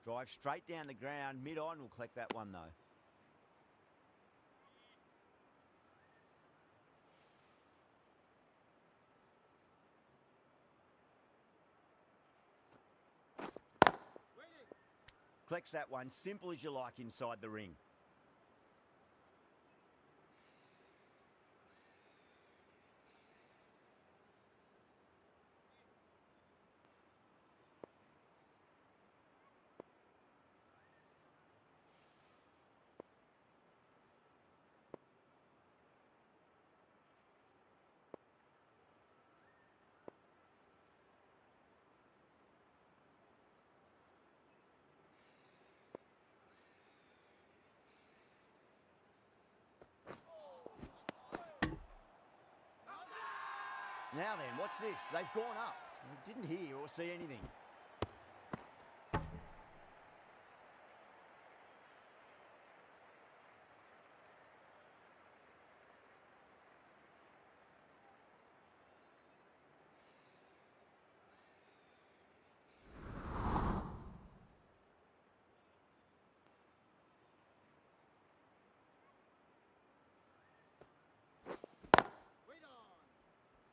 Drive straight down the ground. Mid-on will collect that one, though. Collects that one, simple as you like inside the ring. Now then, what's this? They've gone up. I didn't hear or see anything.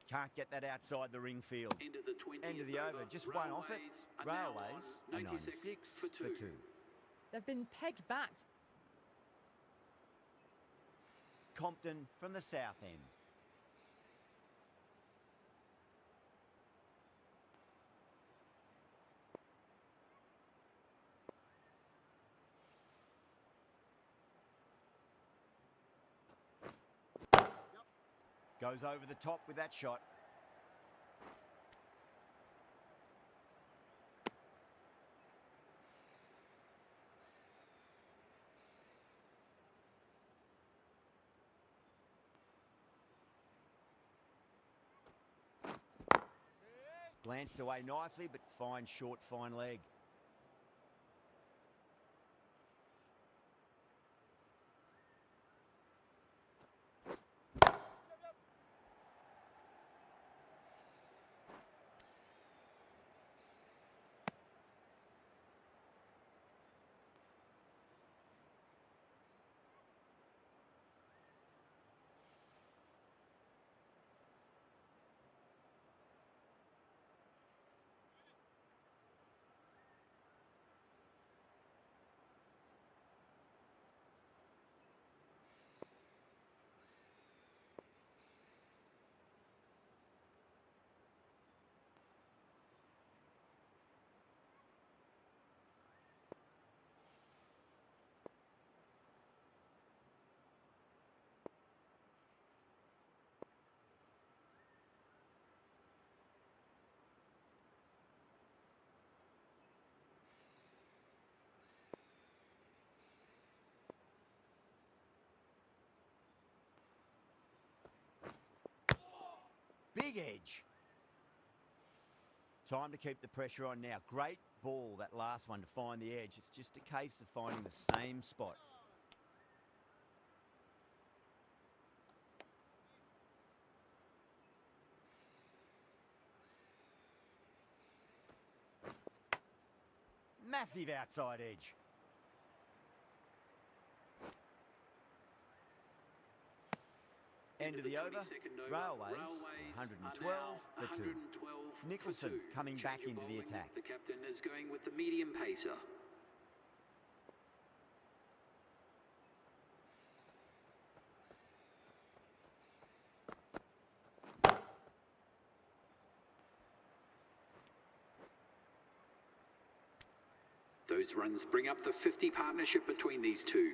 Can't get that outside the ring field. End of the over. Just one off it. Railways, a 96 for 2. They've been pegged back. Compton from the south end. Goes over the top with that shot. Glanced away nicely, but fine short, fine leg. Big edge. Time to keep the pressure on now. Great ball, that last one, to find the edge. It's just a case of finding the same spot. Massive outside edge. End of the over. Railways, 112 for 2. Nicholson coming back into the attack. The captain is going with the medium pacer. Those runs bring up the 50 partnership between these two.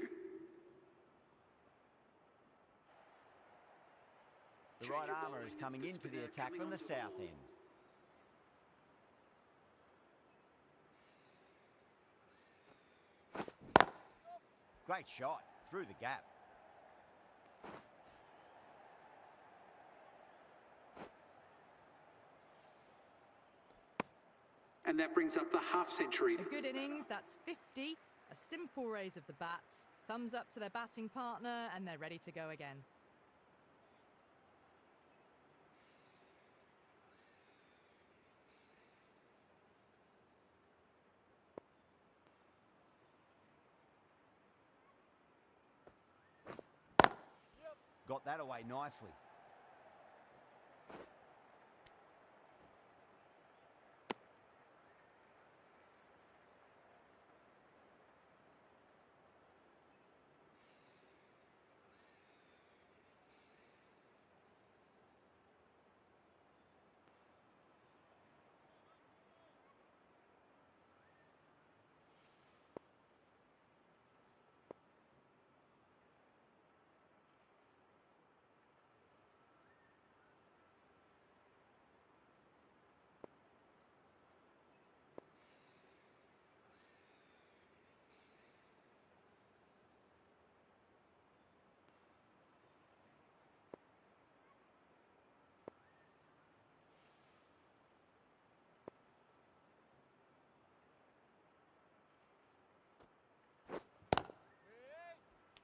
The right armour is coming into the attack from the south end. Great shot, through the gap. And that brings up the half-century. A good innings, that's 50. A simple raise of the bats. Thumbs up to their batting partner, and they're ready to go again. Got that away nicely.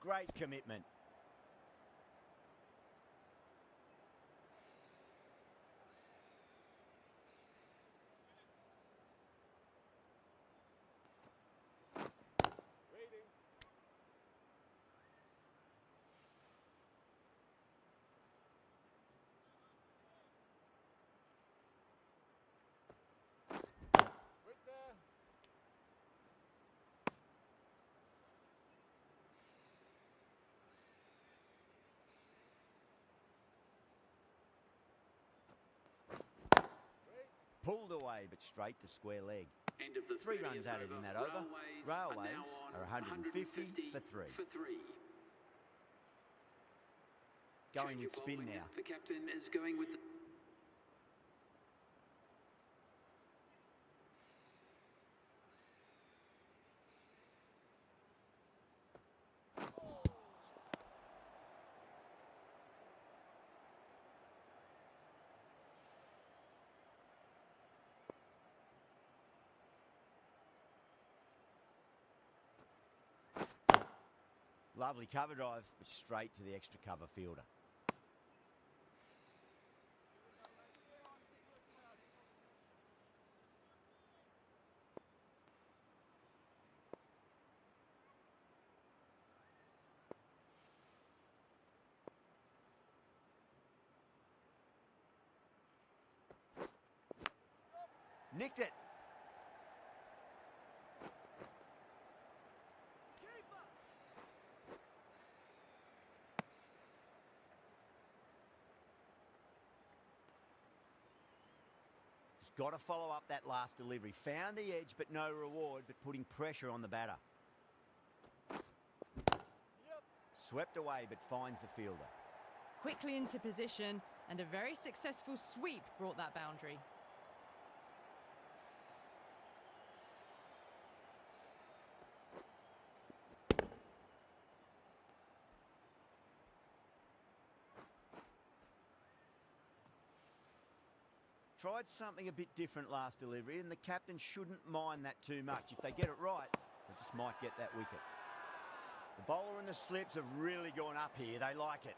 Great commitment. Pulled away, but straight to square leg. End of the 3 runs added in that over. Railways are 150 for 3. Going with spin now. The captain is going with the... Lovely cover drive, but straight to the extra cover fielder. Nicked it. Got to follow up that last delivery. Found the edge, but no reward, but putting pressure on the batter. Swept away, but finds the fielder. Quickly into position, and a very successful sweep brought that boundary. Tried something a bit different last delivery, and the captain shouldn't mind that too much. If they get it right, they just might get that wicket. The bowler and the slips have really gone up here. They like it.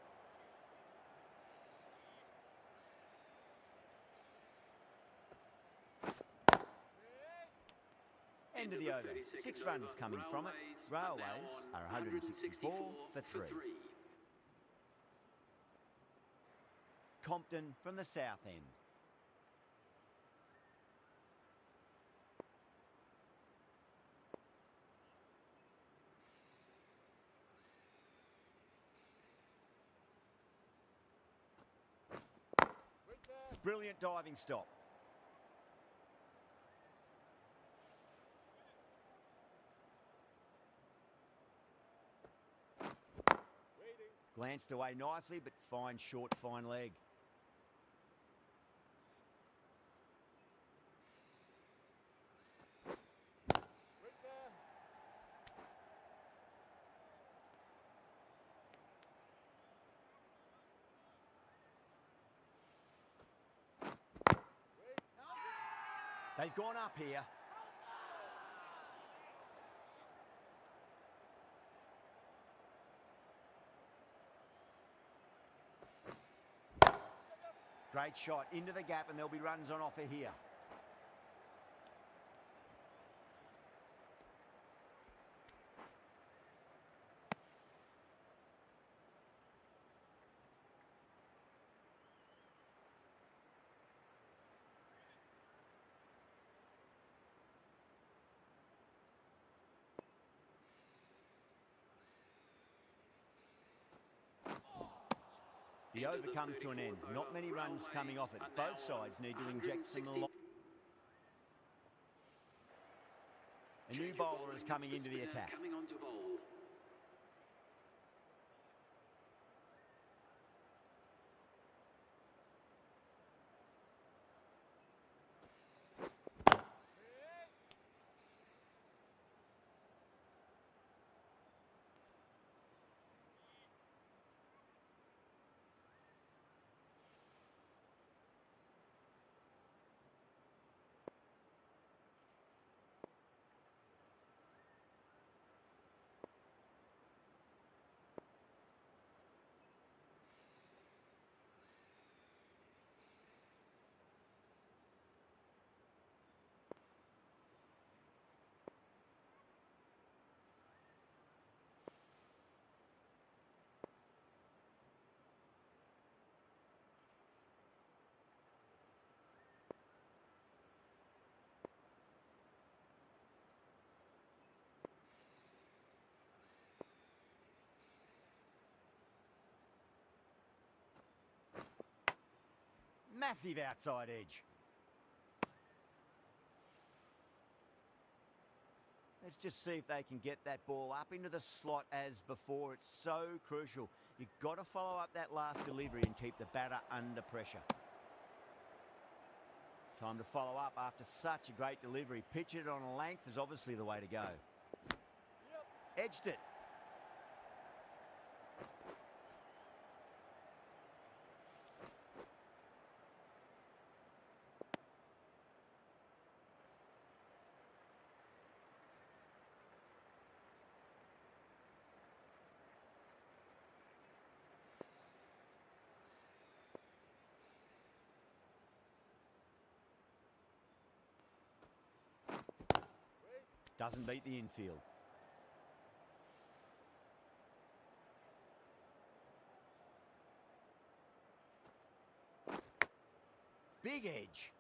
End of the over. 6 runs coming from it. Railways are 164 for 3. Compton from the south end. Brilliant diving stop. Glanced away nicely, but fine short, fine leg. They've gone up here. Great shot into the gap, and there'll be runs on offer here. The over comes to an end. Not many runs coming off it. Both sides need to inject some more. A new bowler is coming into the attack. Coming on to bowl. Massive outside edge. Let's just see if they can get that ball up into the slot as before. It's so crucial. You've got to follow up that last delivery and keep the batter under pressure. Time to follow up after such a great delivery. Pitch it on a length is obviously the way to go. Edged it. Doesn't beat the infield. Big edge.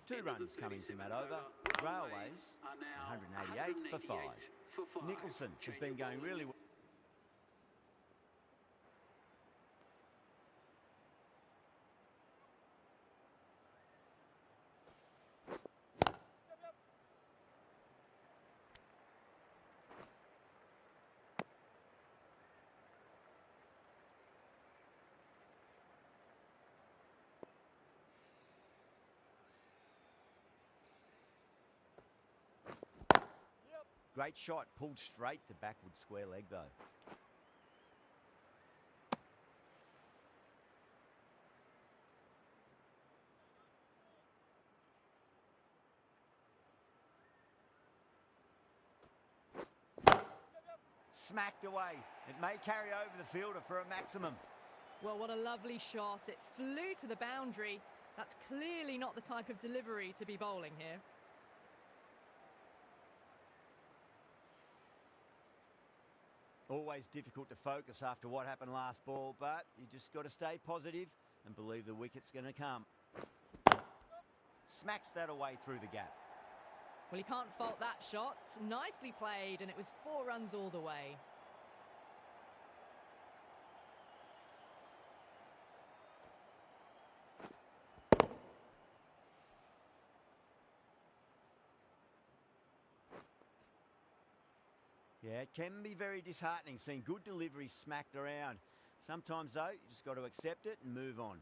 2 runs coming from that over. Railways, 188 for 5. Nicholson has been going really well. Great shot, pulled straight to backward square leg though. Smacked away. It may carry over the fielder for a maximum. Well, what a lovely shot. It flew to the boundary. That's clearly not the type of delivery to be bowling here. Always difficult to focus after what happened last ball, but you just got to stay positive and believe the wicket's going to come. Smacks that away through the gap. Well, you can't fault that shot. Nicely played, and it was 4 runs all the way. Yeah, it can be very disheartening seeing good deliveries smacked around. Sometimes, though, you just got to accept it and move on.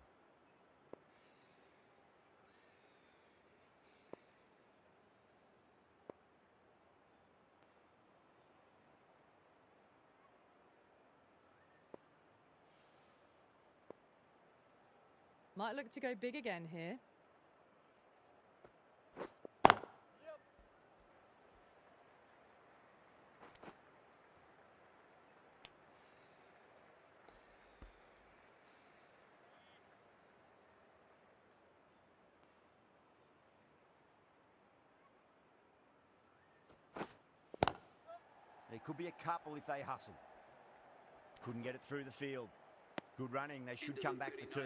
Might look to go big again here. There could be a couple if they hustle. Couldn't get it through the field. Good running, they should come back for 2.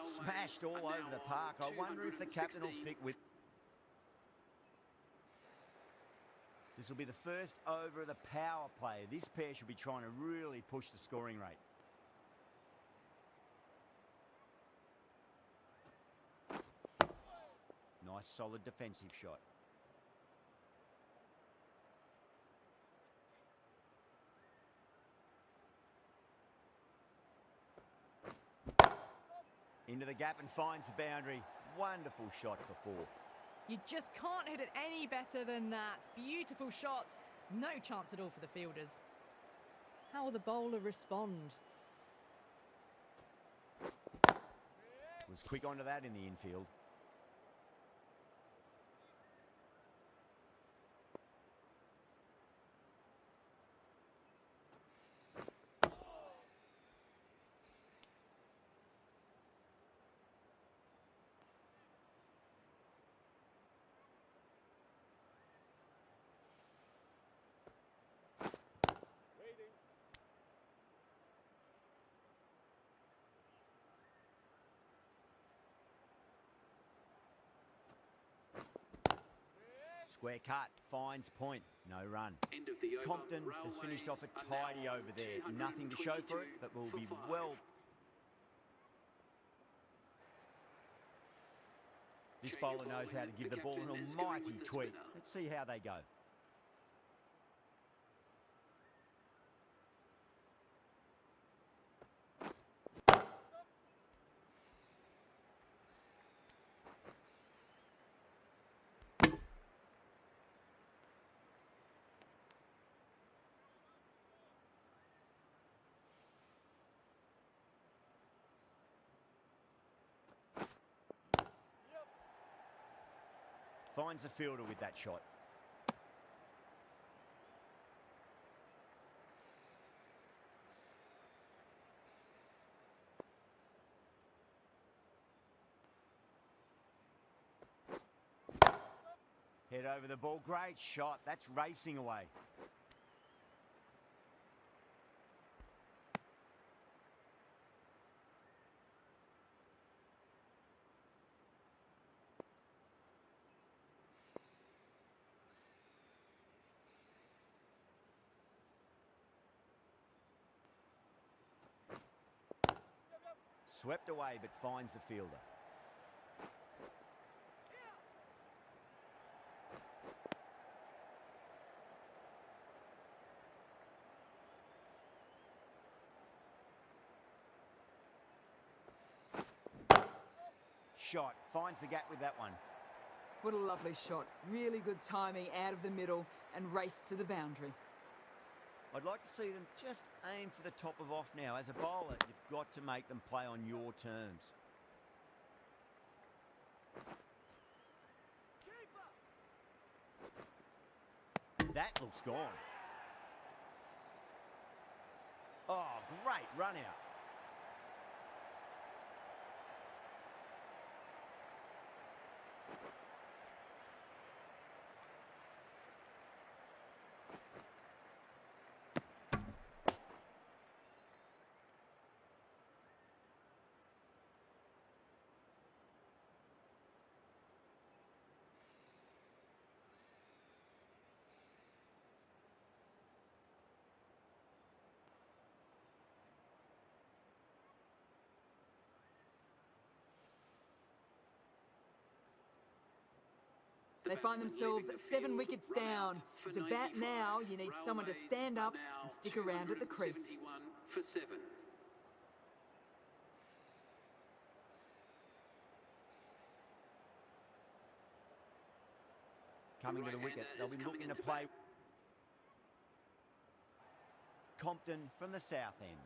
Smashed all over the park. I wonder if the captain will stick with. This will be the first over of the power play. This pair should be trying to really push the scoring rate. Nice, solid defensive shot. Into the gap and finds the boundary. Wonderful shot for 4. You just can't hit it any better than that. Beautiful shot. No chance at all for the fielders. How will the bowler respond? Was quick onto that in the infield. Square cut, finds point, no run. End of the over. Compton has finished off a tidy over there. Nothing to show for it, but will be well. This bowler knows how to give the ball an almighty tweak. Let's see how they go. Finds the fielder with that shot. Head over the ball. Great shot. That's racing away. Swept away, but finds the fielder. Shot, finds the gap with that one. What a lovely shot. Really good timing out of the middle and race to the boundary. I'd like to see them just aim for the top of off now. As a bowler, you've got to make them play on your terms. That looks gone. Oh, great run out. They find themselves 7 wickets down. To bat now, you need someone to stand up and stick around at the crease. For 7. Coming to the wicket, they'll be looking to play. Compton from the south end.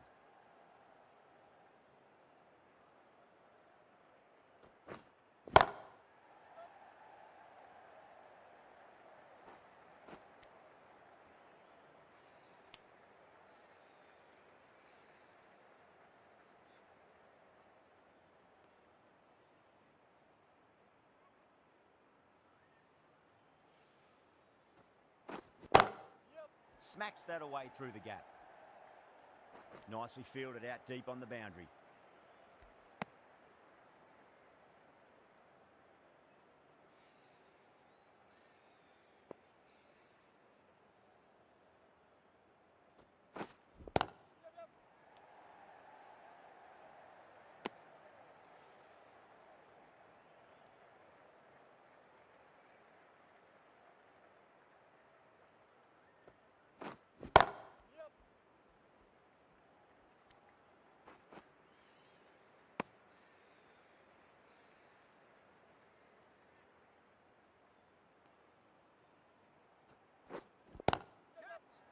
Smacks that away through the gap. Nicely fielded out deep on the boundary.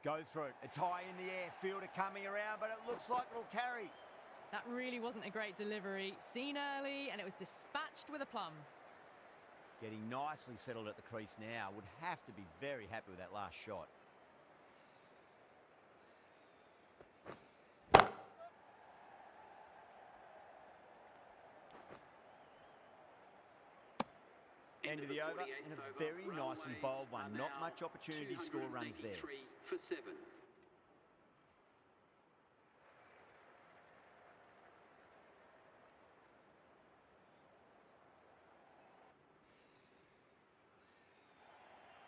Goes for it. It's high in the air. Fielder coming around, but it looks like it'll carry. That really wasn't a great delivery. Seen early, and it was dispatched with a plum. Getting nicely settled at the crease now. Would have to be very happy with that last shot. End of the over, and a very nicely bowled one. Not much opportunity to score runs there. For 7.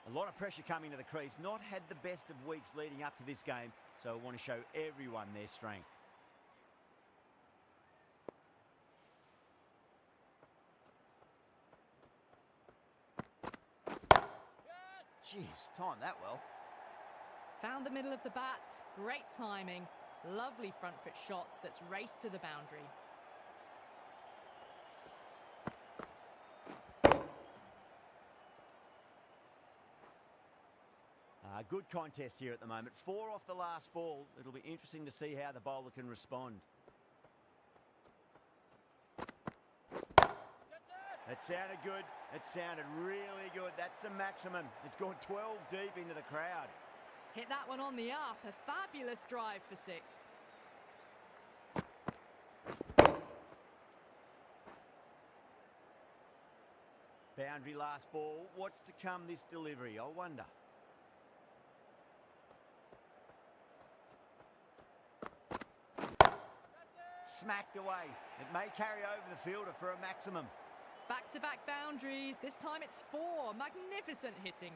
A lot of pressure coming to the crease. Not had the best of weeks leading up to this game, so I want to show everyone their strength. Jeez, timed that well. Found the middle of the bat. Great timing. Lovely front foot shot that's raced to the boundary. Good contest here at the moment. 4 off the last ball. It'll be interesting to see how the bowler can respond. That sounded good. It sounded really good. That's a maximum. It's gone 12 deep into the crowd. Hit that one on the up. A fabulous drive for 6. Boundary last ball. What's to come this delivery? I wonder. Smacked away. It may carry over the fielder for a maximum. Back-to-back boundaries. This time it's 4. Magnificent hitting.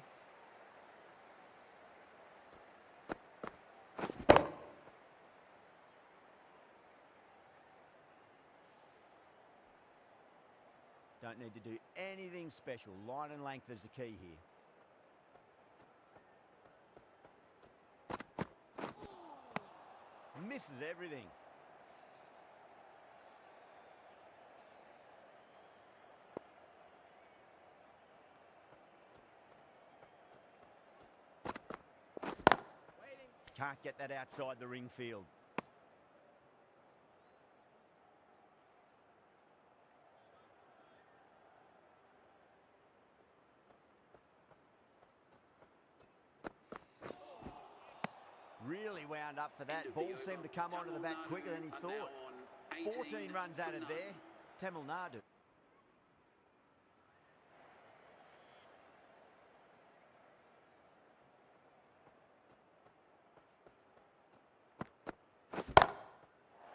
Don't need to do anything special. Line and length is the key here. Misses everything. Can't get that outside the ring field. Really wound up for that. Ball seemed to come onto the bat quicker than he thought. 14 runs added there. Tamil Nadu.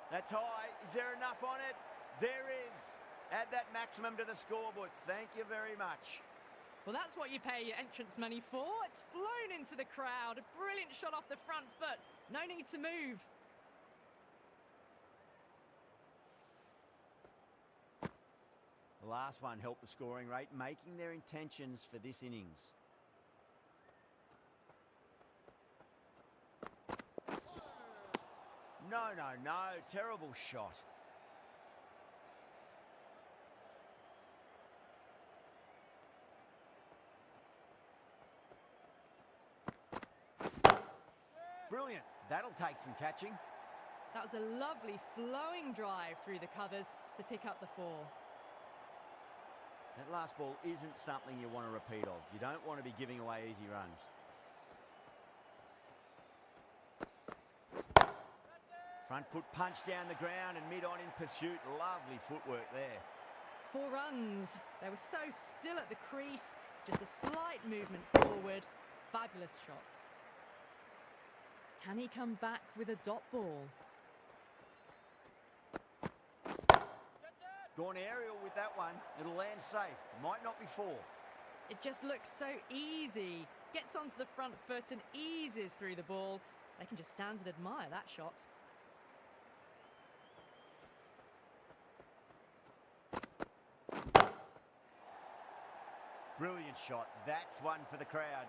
That's high. Is there enough on it? There is. Add that maximum to the scoreboard. Thank you very much. Well, that's what you pay your entrance money for. It's flown into the crowd. A brilliant shot off the front foot. No need to move. The last one helped the scoring rate, making their intentions for this innings. No, no, no. Terrible shot. Brilliant. That'll take some catching. That was a lovely flowing drive through the covers to pick up the 4. That last ball isn't something you want to repeat of. You don't want to be giving away easy runs. Front foot punch down the ground and mid-on in pursuit. Lovely footwork there. 4 runs. They were so still at the crease. Just a slight movement forward. Fabulous shot. Can he come back with a dot ball? Gone aerial with that one. It'll land safe. Might not be 4. It just looks so easy. Gets onto the front foot and eases through the ball. They can just stand and admire that shot. Brilliant shot. That's one for the crowd.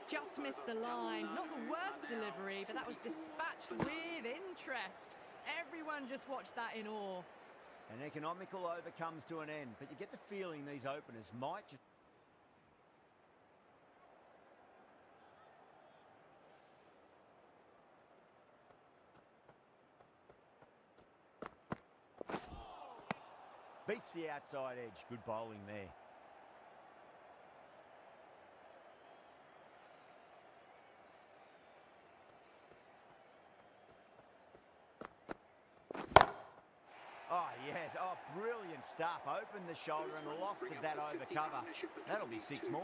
Just missed the line. Not the worst delivery, but that was dispatched with interest. Everyone just watched that in awe. An economical over comes to an end, but you get the feeling these openers might just... Beats the outside edge. Good bowling there. Oh, yes. Oh, brilliant stuff. Opened the shoulder and lofted that over cover. That'll be 6 more.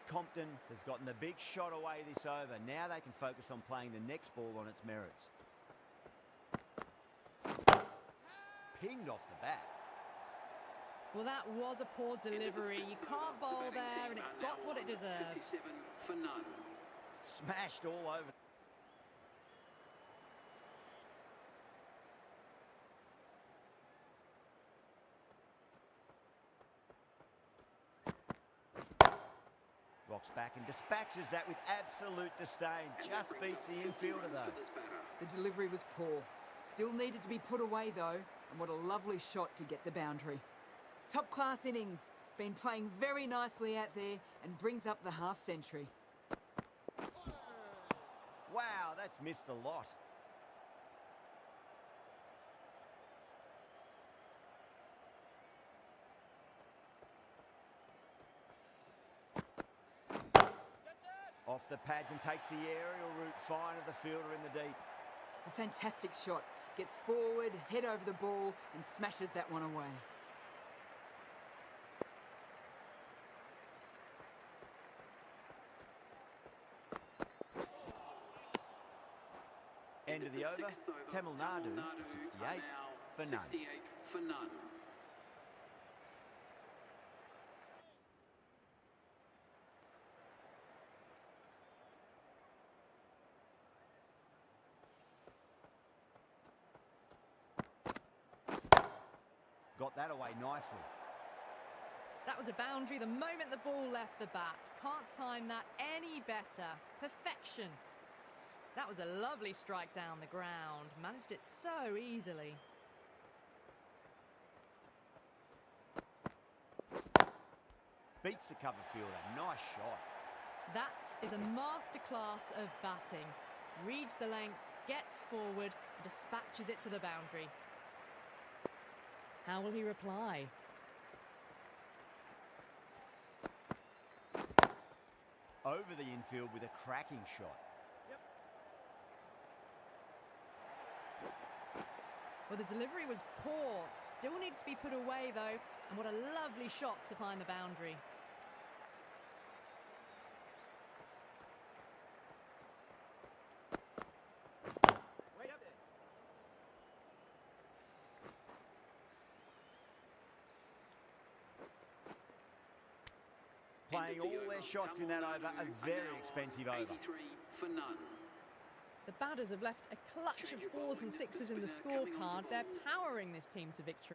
Compton has gotten the big shot away this over. Now they can focus on playing the next ball on its merits. Pinged off the bat. Well, that was a poor delivery. You can't bowl there, and it got what it deserved. 57 for none. Smashed all over. Rocks back and dispatches that with absolute disdain. Just beats the infielder though. The delivery was poor. Still needed to be put away though, and what a lovely shot to get the boundary. Top class innings. Been playing very nicely out there and brings up the half century. Wow, that's missed a lot. Off the pads and takes the aerial route fine of the fielder in the deep. A fantastic shot. Gets forward, head over the ball and smashes that one away. End of the over. Tamil Nadu 68 for none. 68 for none. Got that away nicely. That was a boundary the moment the ball left the bat. Can't time that any better. Perfection. That was a lovely strike down the ground. Managed it so easily. Beats the cover fielder. Nice shot. That is a masterclass of batting. Reads the length, gets forward, dispatches it to the boundary. How will he reply? Over the infield with a cracking shot. Well, the delivery was poor. Still needs to be put away, though. And what a lovely shot to find the boundary. Way up there. Playing all their shots in that over, a very expensive over. 83 for none. The batters have left a clutch of 4s and 6s in the scorecard. They're powering this team to victory.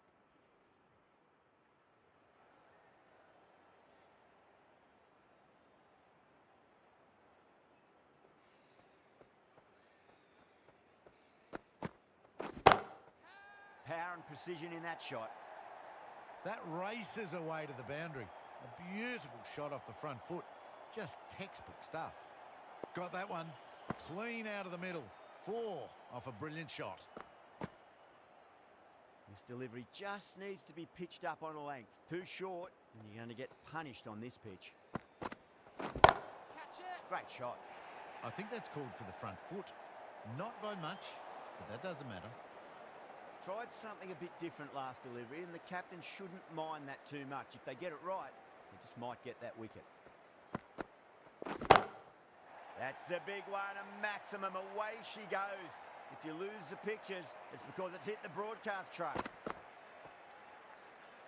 Power and precision in that shot. That races away to the boundary. A beautiful shot off the front foot. Just textbook stuff. Got that one. Clean out of the middle. 4 off a brilliant shot. This delivery just needs to be pitched up on a length. Too short, and you're going to get punished on this pitch. Catch it! Great shot. I think that's called for the front foot. Not by much, but that doesn't matter. Tried something a bit different last delivery, and the captain shouldn't mind that too much. If they get it right, they just might get that wicket. That's a big one, a maximum. Away she goes. If you lose the pictures, it's because it's hit the broadcast truck.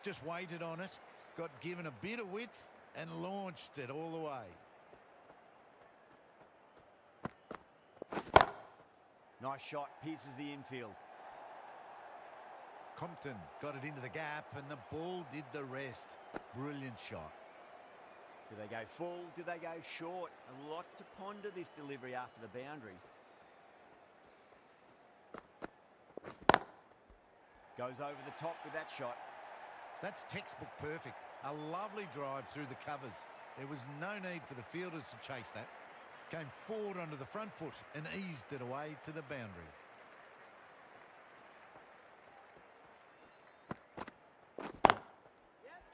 Just waited on it, got given a bit of width and launched it all the way. Nice shot, pierces the infield. Compton got it into the gap and the ball did the rest. Brilliant shot. Do they go full? Do they go short? A lot to ponder this delivery after the boundary. Goes over the top with that shot. That's textbook perfect. A lovely drive through the covers. There was no need for the fielders to chase that. Came forward onto the front foot and eased it away to the boundary.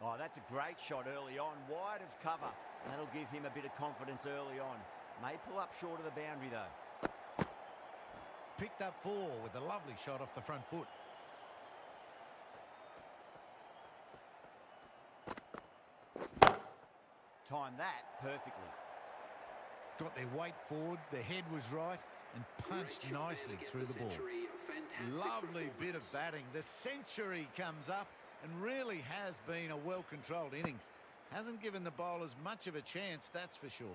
Oh, that's a great shot early on, wide of cover. That'll give him a bit of confidence early on. May pull up short of the boundary, though. Picked up 4 with a lovely shot off the front foot. Timed that perfectly. Got their weight forward, their head was right, and punched nicely through the ball. Lovely bit of batting. The century comes up and really has been a well-controlled innings. Hasn't given the bowlers much of a chance, that's for sure.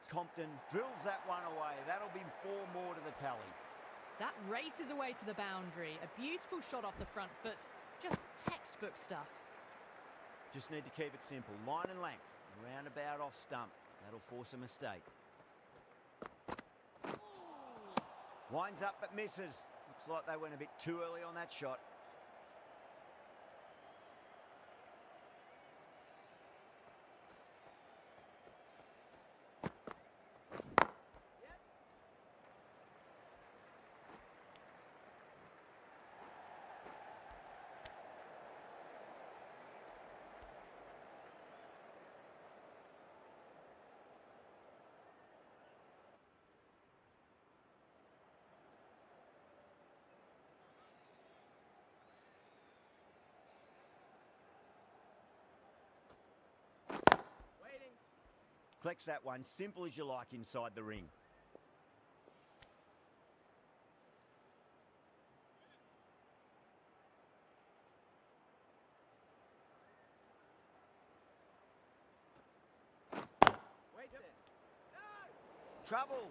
Compton drills that one away. That'll be 4 more to the tally. That races away to the boundary. A beautiful shot off the front foot. Just textbook stuff. Just need to keep it simple. Line and length. Roundabout off stump. That'll force a mistake. Winds up but misses. Looks like they went a bit too early on that shot. Collects that one, simple as you like inside the ring. Trouble.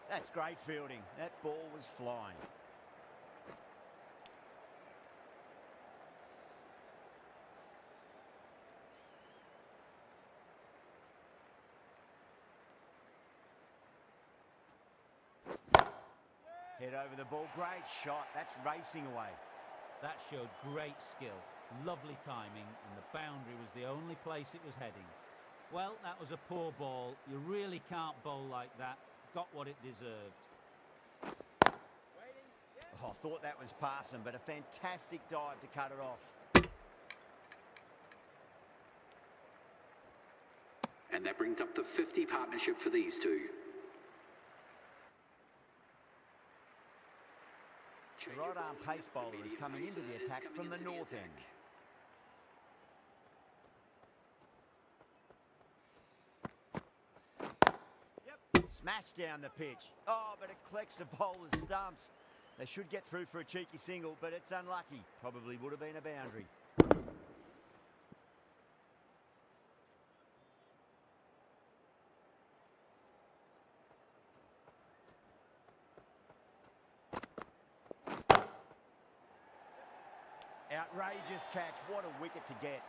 That's great fielding. That ball was flying. Head over the ball. Great shot. That's racing away. That showed great skill, lovely timing, and the boundary was the only place it was heading. Well, that was a poor ball. You really can't bowl like that. Got what it deserved. Oh, I thought that was passing, but a fantastic dive to cut it off. And that brings up the 50 partnership for these two. The right-arm pace bowler is coming into the attack from the north end. Smash down the pitch. Oh, but it collects the bowler's stumps. They should get through for a cheeky single, but it's unlucky. Probably would have been a boundary. Outrageous catch. What a wicket to get.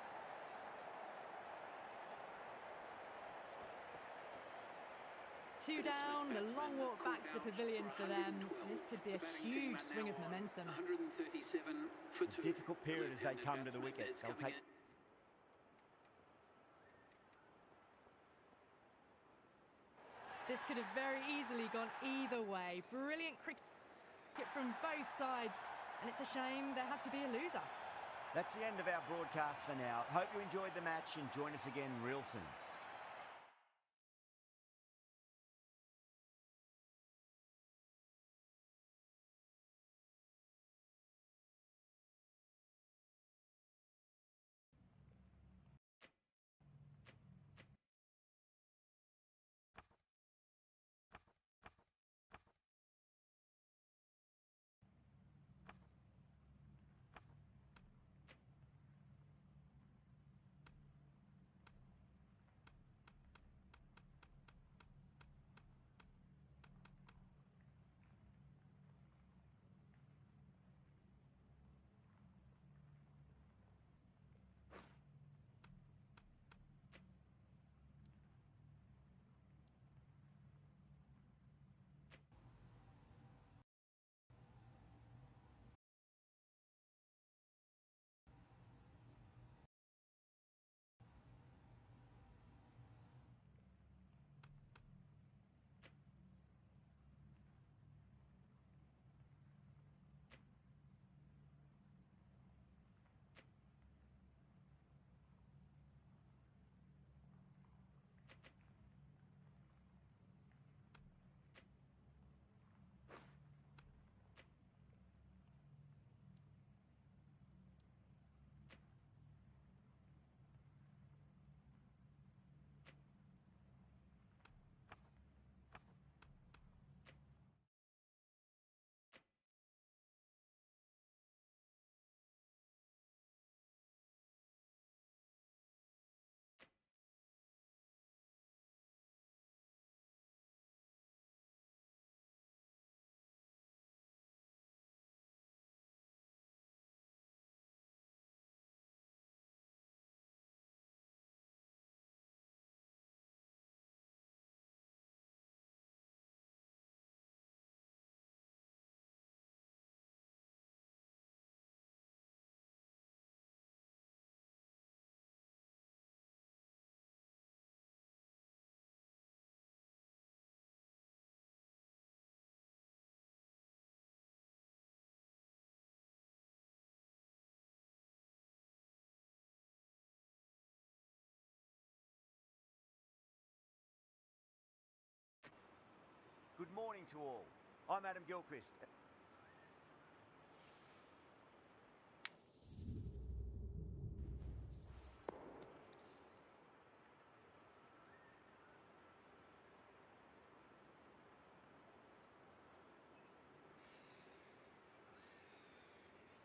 Two down, the long walk back to the pavilion for them. This could be a huge swing of momentum. A difficult period as they come to the wicket. They'll take... This could have very easily gone either way. Brilliant cricket from both sides. And it's a shame there had to be a loser. That's the end of our broadcast for now. Hope you enjoyed the match and join us again real soon. morning to all. I'm Adam Gilchrist.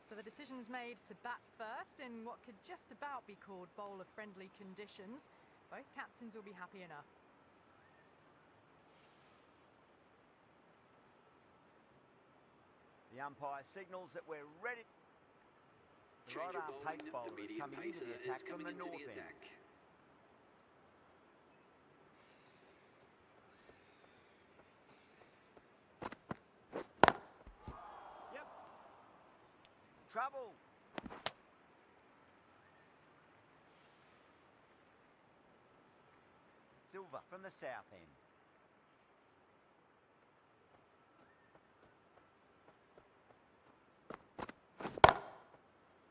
So the decision's made to bat first in what could just about be called bowler-friendly conditions. Both captains will be happy enough. The umpire signals that we're ready. The Change of right-arm bowling, pace bowler the is medium coming into the pacer attack is from coming the into north the end. attack. Yep. Trouble. Silver from the south end.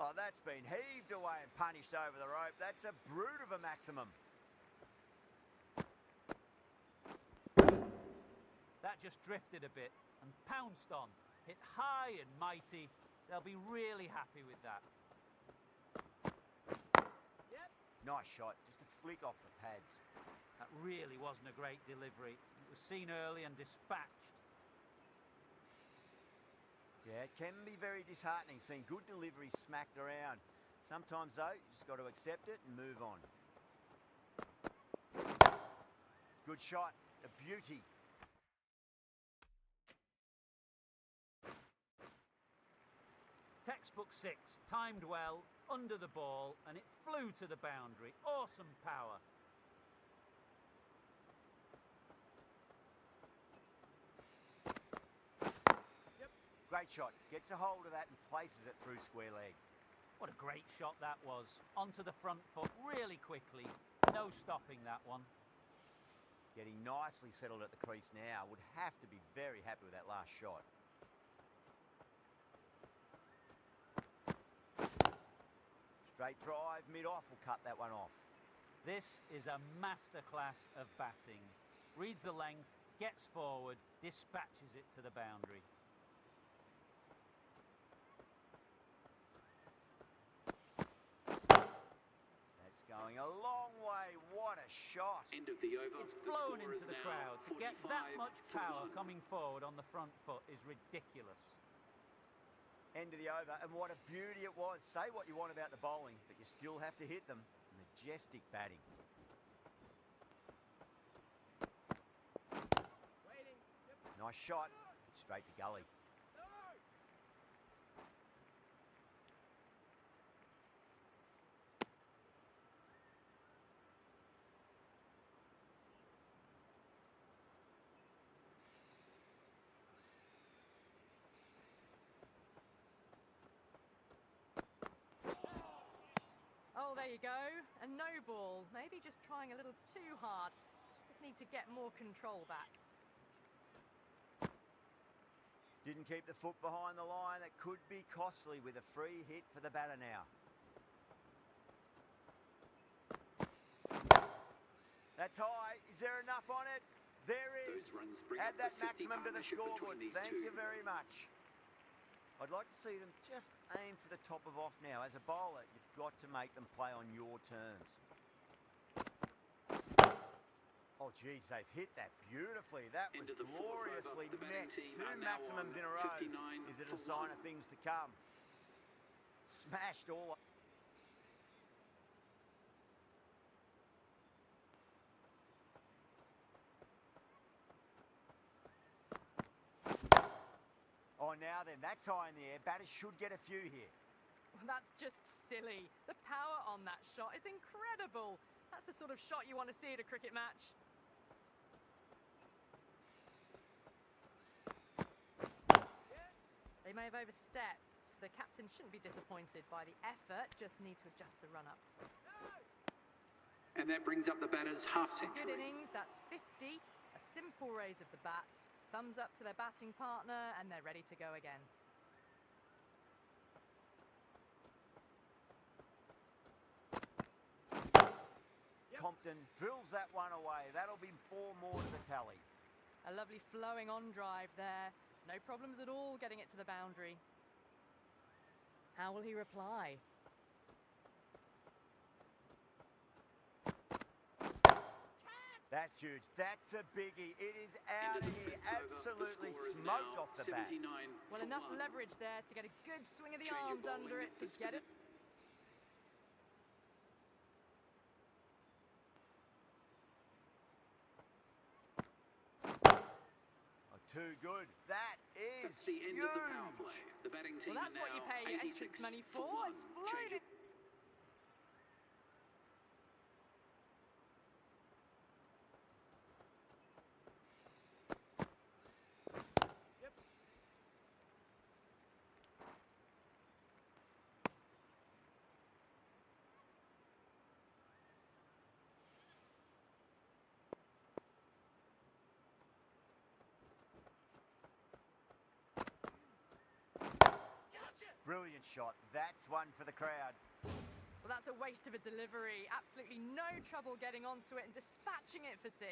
Oh, that's been heaved away and punished over the rope. That's a brute of a maximum. That just drifted a bit and pounced on. Hit high and mighty. They'll be really happy with that. Yep. Nice shot. Just a flick off the pads. That really wasn't a great delivery. It was seen early and dispatched. Yeah, it can be very disheartening seeing good deliveries smacked around. Sometimes, though, you just got to accept it and move on. Good shot. A beauty. Textbook 6, timed well, under the ball, and it flew to the boundary. Awesome power. Great shot. Gets a hold of that and places it through square leg. What a great shot that was. Onto the front foot really quickly. No stopping that one. Getting nicely settled at the crease now. Would have to be very happy with that last shot. Straight drive, mid-off will cut that one off. This is a masterclass of batting. Reads the length, gets forward, dispatches it to the boundary. That's going a long way. What a shot. End of the over. It's The flown score into is the now crowd. To get that 45 much for power 1. coming forward on the front foot is ridiculous. End of the over, and what a beauty it was. Say what you want about the bowling, but you still have to hit them. Majestic batting. Nice shot. Straight to gully. Oh, there you go. A no ball. Maybe just trying a little too hard. Just need to get more control back. Didn't keep the foot behind the line. That could be costly with a free hit for the batter now. That's high. Is there enough on it? There is. Those runs bring Add up that the 50 maximum to the partnership scoreboard. between these Thank two. you very much. I'd like to see them just aim for the top of off now. As a bowler, you've got to make them play on your terms. Oh, geez, they've hit that beautifully. That was Into the fourth over. gloriously The batting met. team Two are now maximums on in a row. 59 Is it a for sign 1. of things to come? Smashed all. Oh, now then, that's high in the air. Batters should get a few here. Well, that's just silly. The power on that shot is incredible. That's the sort of shot you want to see at a cricket match. They may have overstepped. The captain shouldn't be disappointed by the effort, just need to adjust the run-up. And that brings up the batter's half A good century. innings, that's 50. A simple raise of the bats. Thumbs up to their batting partner, and they're ready to go again. Compton drills that one away. That'll be 4 more to the tally. A lovely flowing on drive there. No problems at all getting it to the boundary. How will he reply? That's huge. That's a biggie. It is out of here. Absolutely smoked off the bat. Well, enough leverage there to get a good swing of the arms under it to get it. Too good. That is That's the end huge. of the power play. The batting team Well, that's what you pay your entrance money for. It's floated. Brilliant shot. That's one for the crowd. Well, that's a waste of a delivery. Absolutely no trouble getting onto it and dispatching it for 6.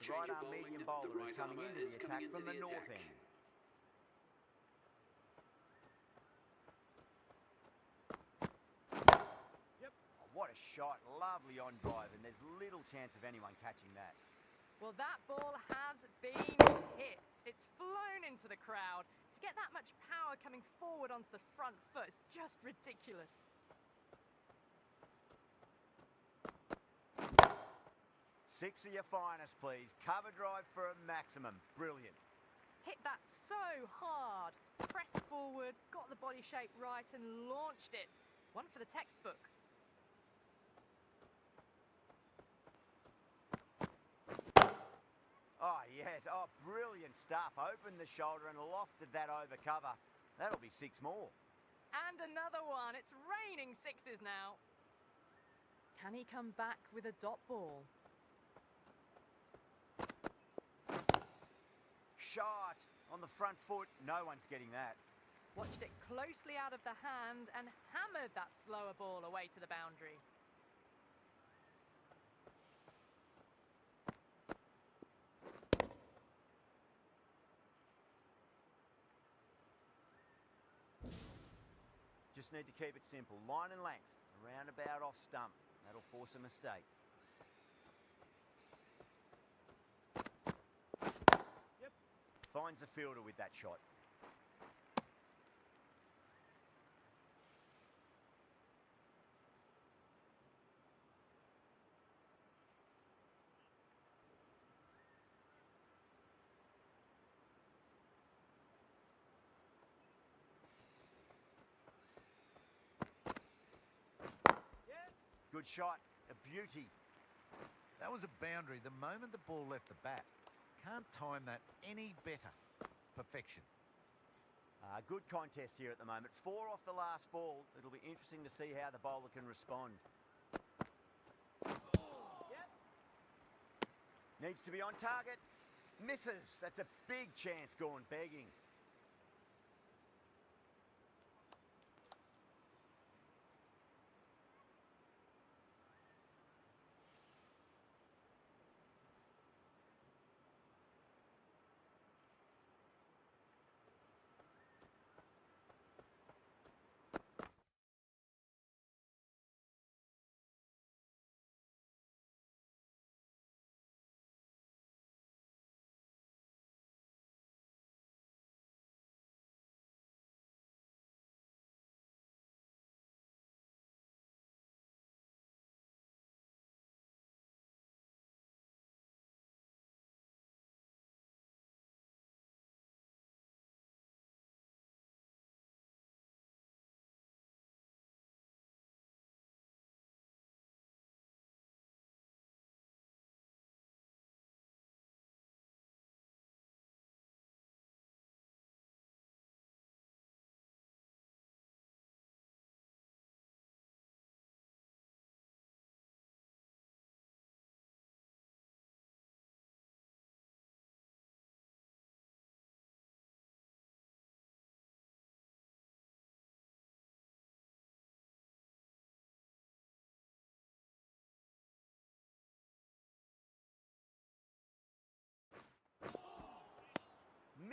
The right-arm medium bowler is coming into the attack from the north end. What a shot. Lovely on drive, and there's little chance of anyone catching that. Well, that ball has been hit. It's flown into the crowd. To get that much power coming forward onto the front foot is just ridiculous. Six of your finest, please. Cover drive for a maximum. Brilliant. Hit that so hard. Pressed forward, got the body shape right and launched it. One for the textbook. Oh, yes. Oh, brilliant stuff. Opened the shoulder and lofted that over cover. That'll be 6 more. And another one. It's raining 6s now. Can he come back with a dot ball? Shot on the front foot. No one's getting that. Watched it closely out of the hand and hammered that slower ball away to the boundary. Just need to keep it simple. Line and length. Around about off stump. That'll force a mistake. Finds the fielder with that shot. Good shot. A beauty. That was a boundary the moment the ball left the bat. Can't time that any better. Perfection. Good contest here at the moment. 4 off the last ball. It'll be interesting to see how the bowler can respond. Needs to be on target. Misses. That's a big chance gone begging.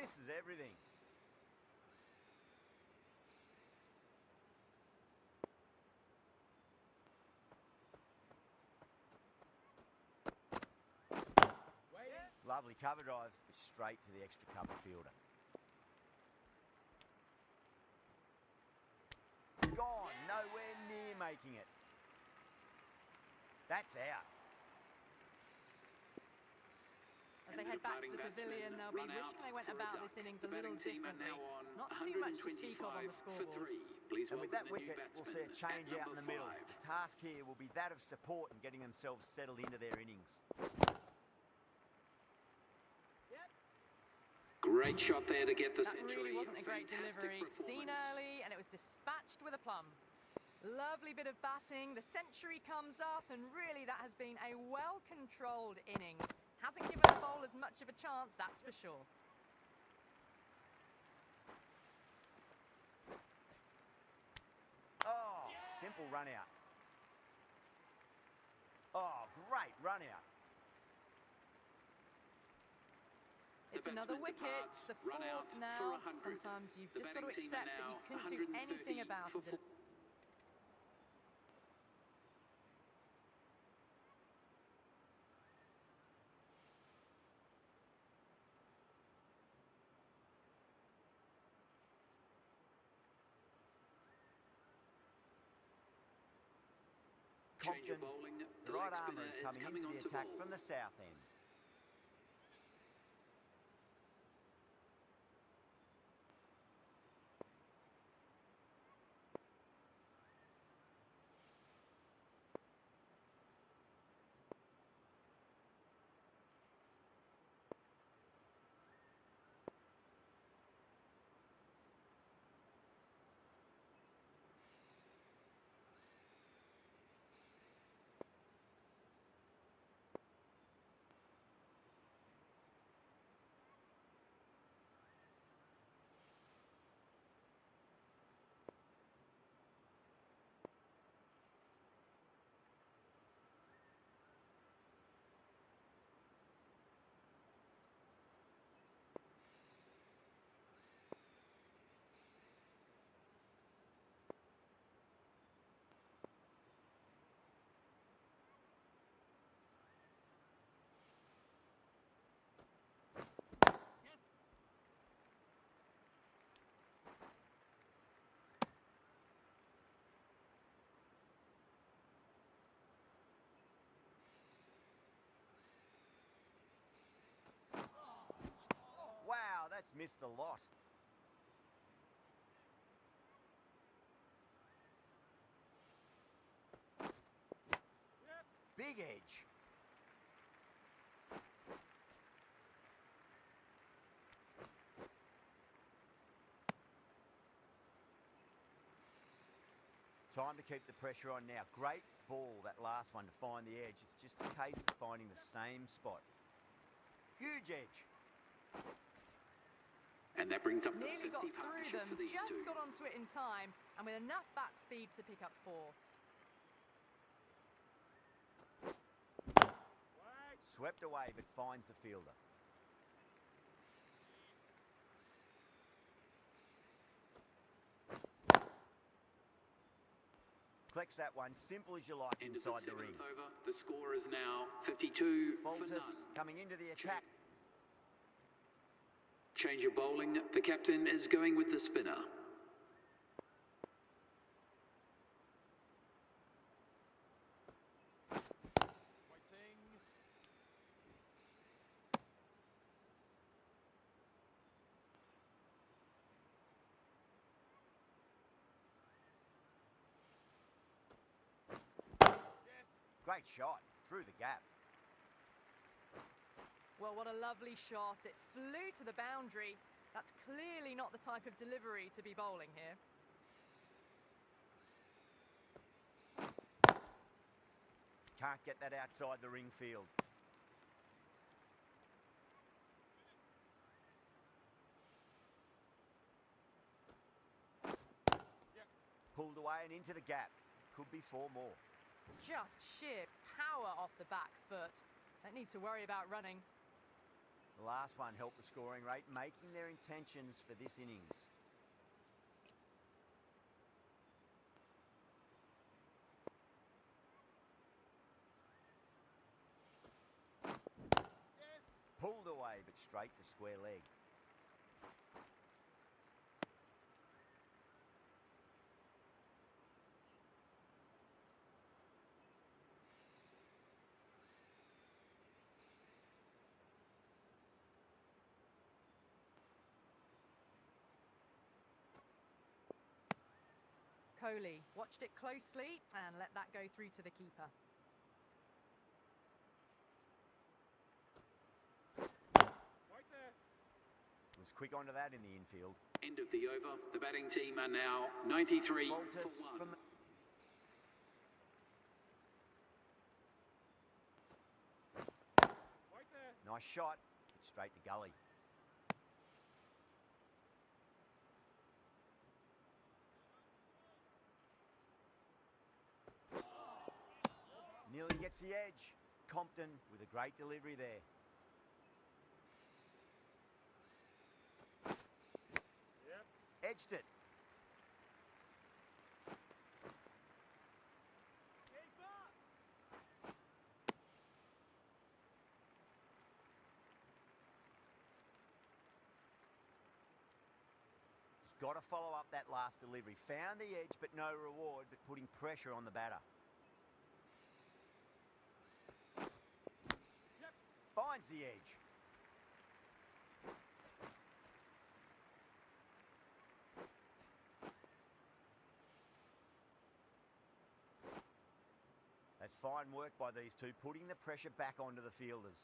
misses everything. Lovely cover drive, straight to the extra cover fielder. Gone, nowhere near making it. That's out. As they head back to the pavilion, they'll be wishing they went about this innings a little differently. Not too much to speak of on the scoreboard. And with that wicket, we'll see a change out in the middle. The task here will be that of support and getting themselves settled into their innings. Great shot there to get the That century. really wasn't a great Fantastic delivery. Seen performance. early, and it was dispatched with a plum. Lovely bit of batting. The century comes up, and really that has been a well-controlled innings. Hasn't given the bowlers much of a chance, that's for sure. Oh, simple run out. Oh, great run out. It's another wicket, the fourth now. Sometimes you've just got to accept that he couldn't do anything about it. Change of Compton, bowling. the right armour is coming into the attack from the south end. Wow, that's missed a lot. Big edge. Time to keep the pressure on now. Great ball, that last one, to find the edge. It's just a case of finding the same spot. Huge edge. And that brings up Nearly the got 50 through partnership them, for these just two. got onto it in time, and with enough bat speed to pick up 4. Swept away, but finds the fielder. Collects that one, simple as you like, End of inside the the ring. 7th over. The score is now 52 for Boltus none. coming into the attack. Change of bowling. The captain is going with the spinner. Great shot, through the gap. Well, what a lovely shot. It flew to the boundary. That's clearly not the type of delivery to be bowling here. Can't get that outside the ring field. Pulled away and into the gap. Could be 4 more. Just sheer power off the back foot. Don't need to worry about running. The last one helped the scoring rate, making their intentions for this innings. Pulled away, but straight to square leg. Kohli watched it closely and let that go through to the keeper. Was quick onto that in the infield. End of the over. The batting team are now 93 for Walters 1. from the... Nice shot, but straight to gully. Nearly gets the edge. Compton with a great delivery there. Edged it. Just got to follow up that last delivery. Found the edge, but no reward, but putting pressure on the batter. Finds the edge. That's fine work by these two, putting the pressure back onto the fielders.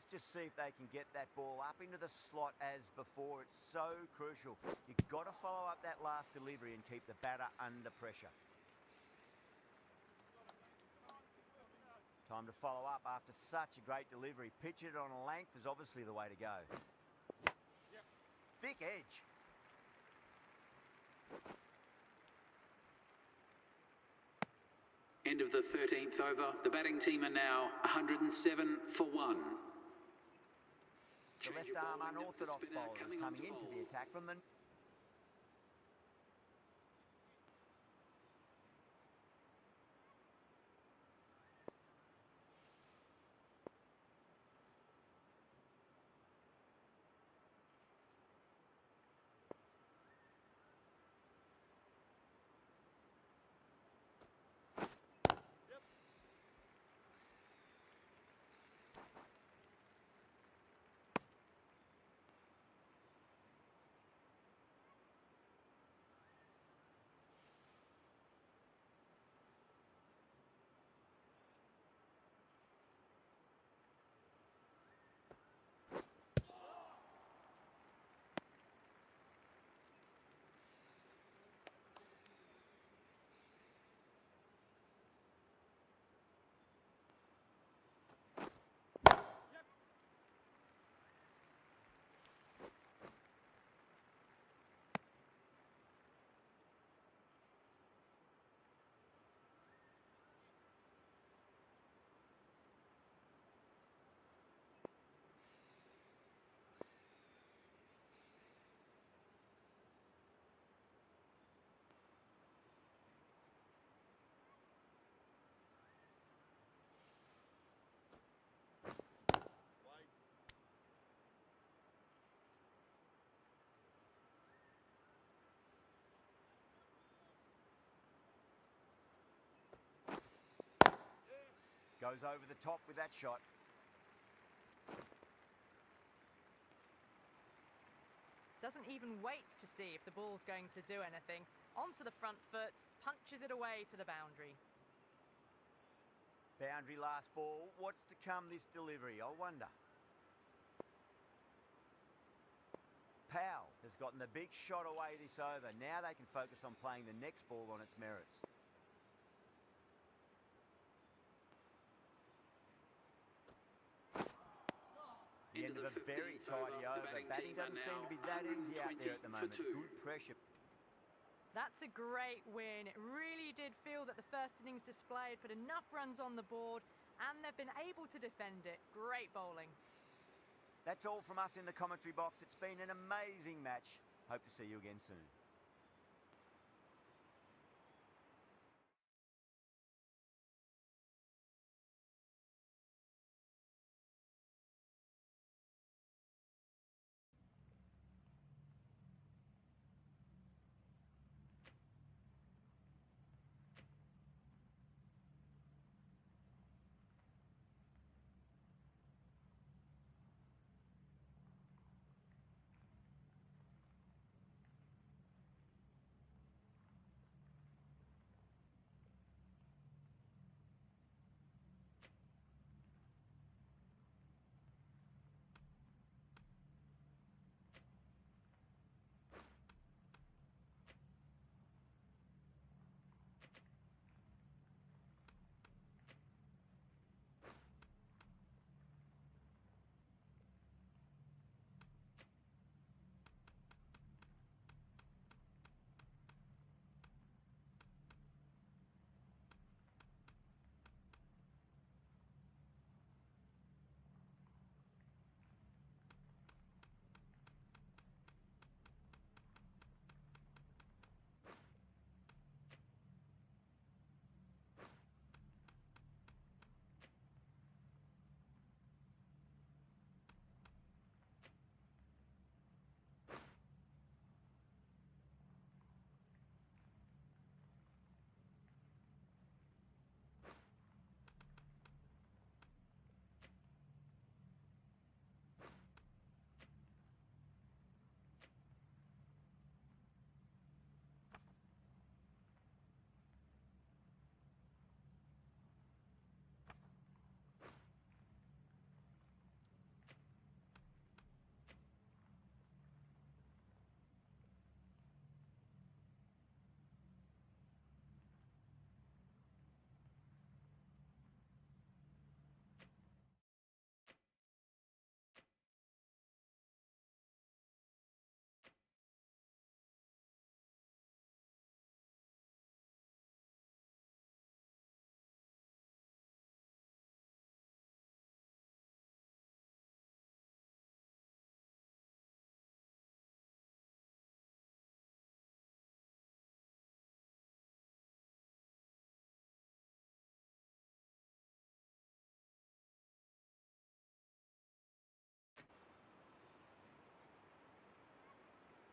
Let's just see if they can get that ball up into the slot as before. It's so crucial. You've got to follow up that last delivery and keep the batter under pressure. Time to follow up after such a great delivery. Pitch it on a length is obviously the way to go. Thick edge. End of the 13th over. The batting team are now 107 for 1. The left arm unorthodox bowler is coming into the attack from the... Goes over the top with that shot. Doesn't even wait to see if the ball's going to do anything. Onto the front foot, punches it away to the boundary. Boundary last ball. What's to come this delivery, I wonder. Powell has gotten the big shot away this over. Now they can focus on playing the next ball on its merits. The end of a very tidy over. Batting doesn't seem to be that easy out there at the moment. Good pressure. That's a great win. It really did feel that the first innings displayed put enough runs on the board and they've been able to defend it. Great bowling. That's all from us in the commentary box. It's been an amazing match. Hope to see you again soon.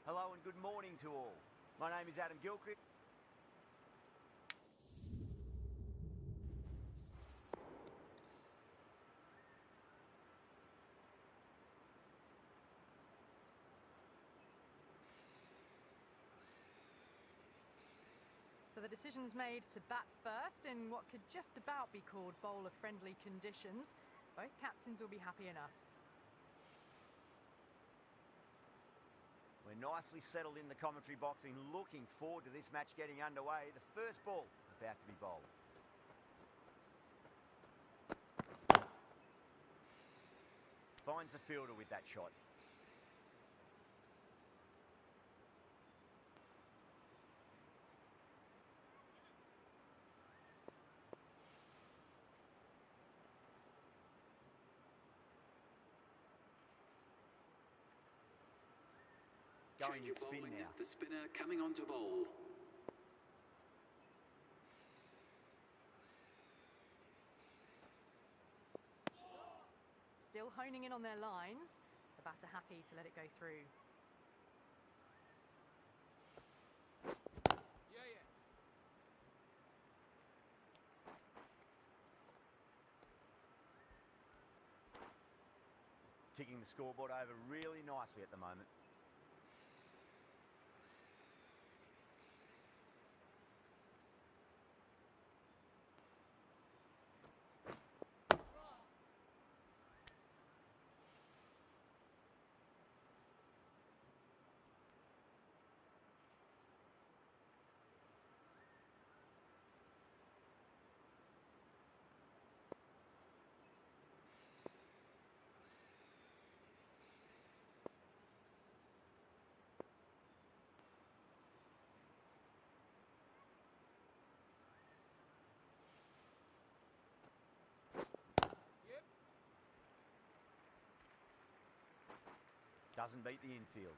Hello and good morning to all. My name is Adam Gilchrist. So the decision's made to bat first in what could just about be called bowler-friendly conditions. Both captains will be happy enough. We're nicely settled in the commentary box and looking forward to this match getting underway. The first ball about to be bowled. Finds the fielder with that shot. Going Change with of spin bowling. now. The spinner coming on to bowl. Still honing in on their lines. The batter happy to let it go through. Ticking the scoreboard over really nicely at the moment. Doesn't beat the infield.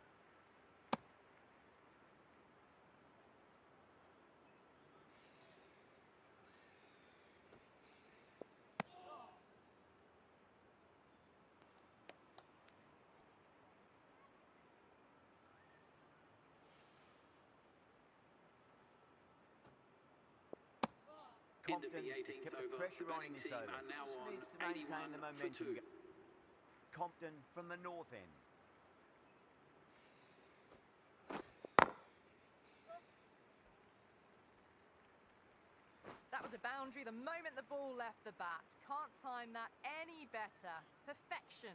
Compton Into the has 18th kept the over, pressure the on in batting this team over. are now Just on needs to maintain the 81 for momentum. 2. Compton from the north end. That was a boundary the moment the ball left the bat. Can't time that any better. Perfection.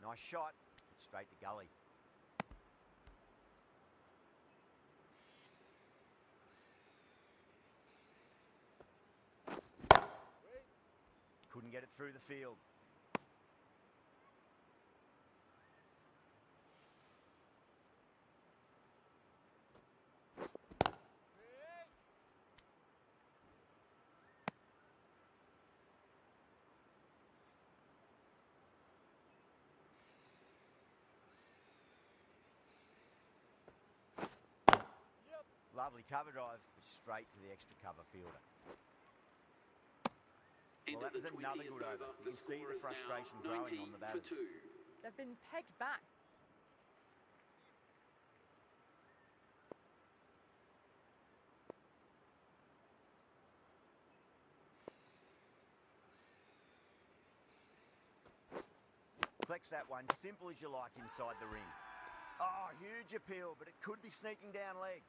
Nice shot. Straight to gully. Couldn't get it through the field. Lovely cover drive, but straight to the extra cover fielder. Well, that was another good over. You can see the frustration growing on the batters. They've been pegged back. Collects that one, simple as you like inside the ring. Oh, huge appeal, but it could be sneaking down leg.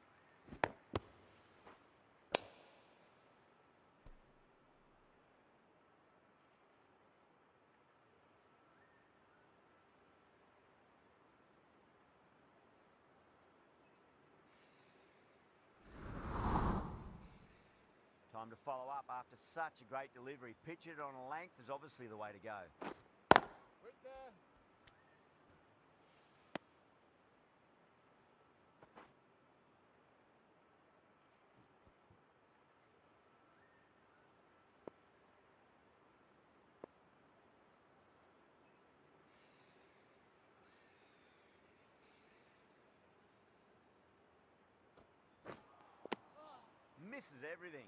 Time to follow up after such a great delivery. Pitch it on a length is obviously the way to go. Misses everything.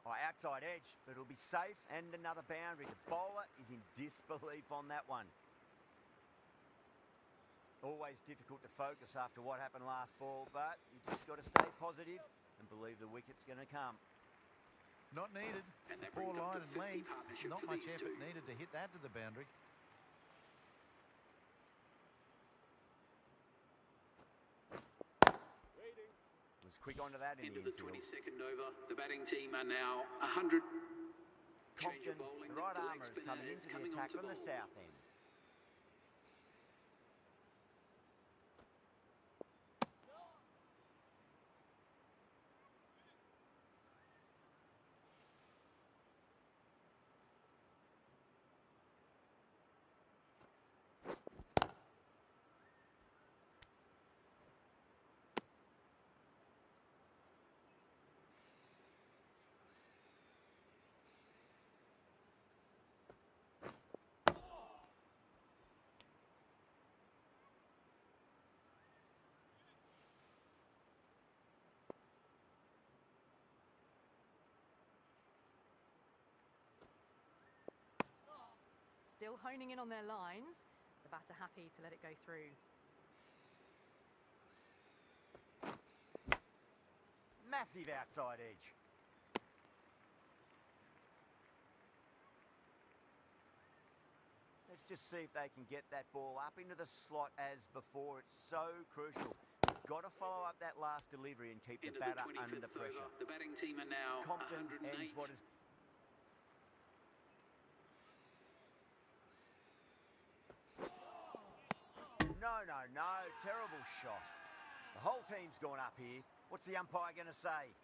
Oh, outside edge, but it'll be safe and another boundary. The bowler is in disbelief on that one. Always difficult to focus after what happened last ball, but you just got to stay positive and believe the wicket's going to come. Not needed. And that Poor brings up line the and 50 length. partnership Not for much these effort two. needed to hit that to the boundary. Was quick onto that in Into the the infield. 22nd over, the batting team are now 100. Change Compton, of bowling, the right the leg armour is spinner coming is into the coming attack onto from the bowl. south end. Still honing in on their lines. The batter happy to let it go through. Massive outside edge. Let's just see if they can get that ball up into the slot as before. It's so crucial. You've got to follow up that last delivery and keep the Into batter 25th under pressure. over. The batting team are now Compton 108. ends what is... No, terrible shot. The whole team's gone up here. What's the umpire going to say?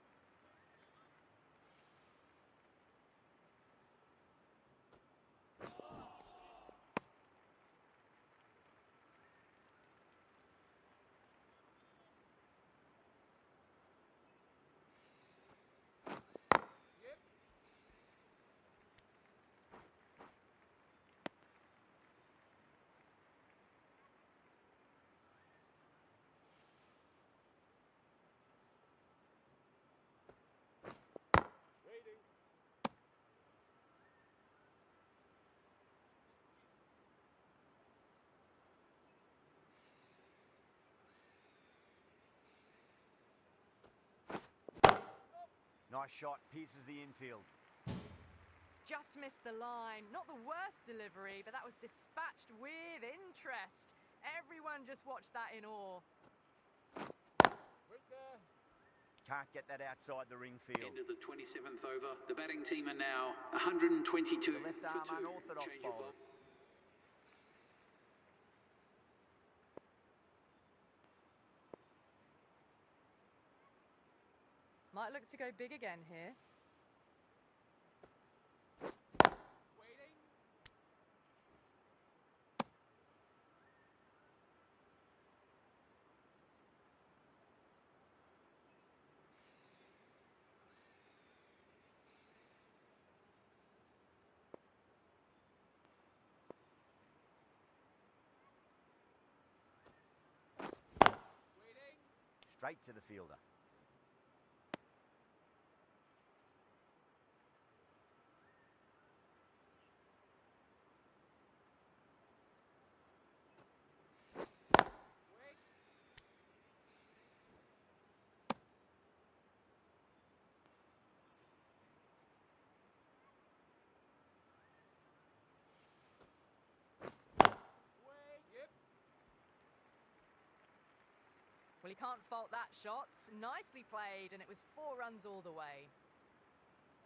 Nice shot, pierces the infield. Just missed the line. Not the worst delivery, but that was dispatched with interest. Everyone just watched that in awe. Can't get that outside the ring field. Into the 27th over. The batting team are now 122 The left for arm 2. unorthodox Change of bowler. ball. Might look to go big again here. Straight to the fielder. Well, he can't fault that shot. Nicely played, and it was 4 runs all the way.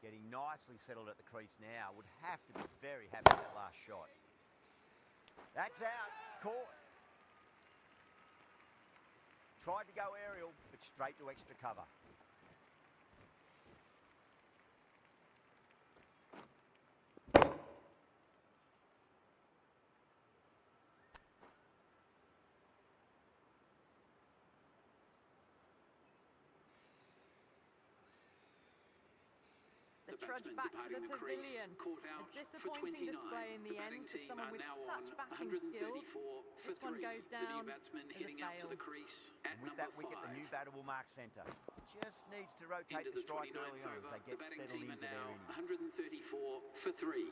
Getting nicely settled at the crease now. Would have to be very happy with that last shot. That's out. Caught. Tried to go aerial, but straight to extra cover. The trudge batsman back to departing the crease, pavilion. caught A out for disappointing 29. display in the batting end for team someone are with now such on batting 134 skills. for This one 3. goes The new down batsman as a heading out to fail. the crease at And with number that wicket, 5. the new batter will mark centre. Just needs to rotate Into the the strike 29th early on over. as they The get batting settled team are into their now innings. 134 for 3.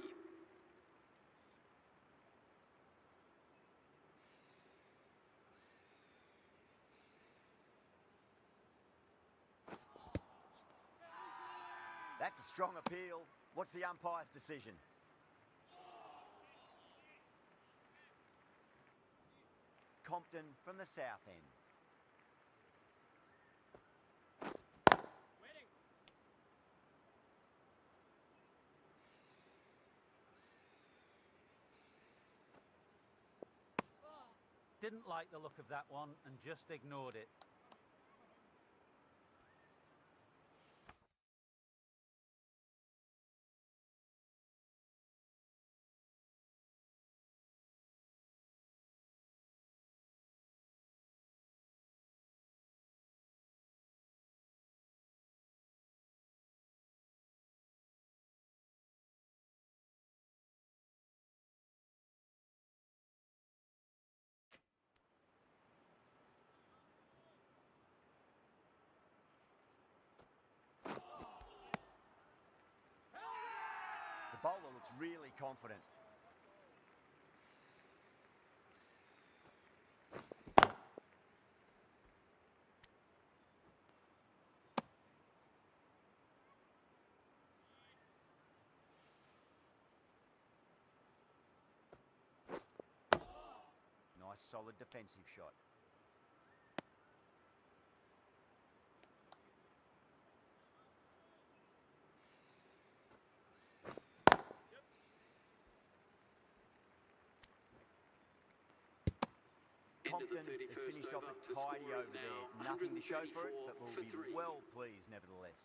That's a strong appeal. What's the umpire's decision? Compton from the south end. Didn't like the look of that one and just ignored it. The bowler looks really confident. Nice solid defensive shot. Compton has 31st finished off over. a The score tidy is over now there. Nothing to show for it, 134 but we'll for be 3. well pleased nevertheless.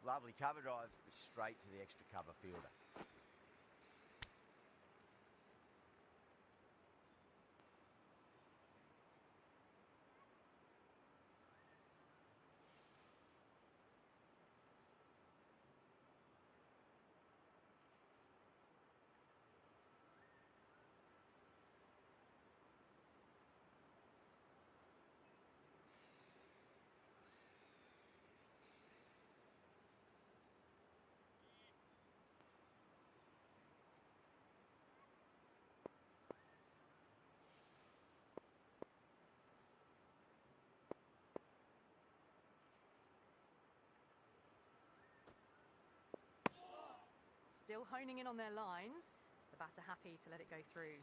Lovely cover drive, but straight to the extra cover fielder. Still honing in on their lines. The batter happy to let it go through.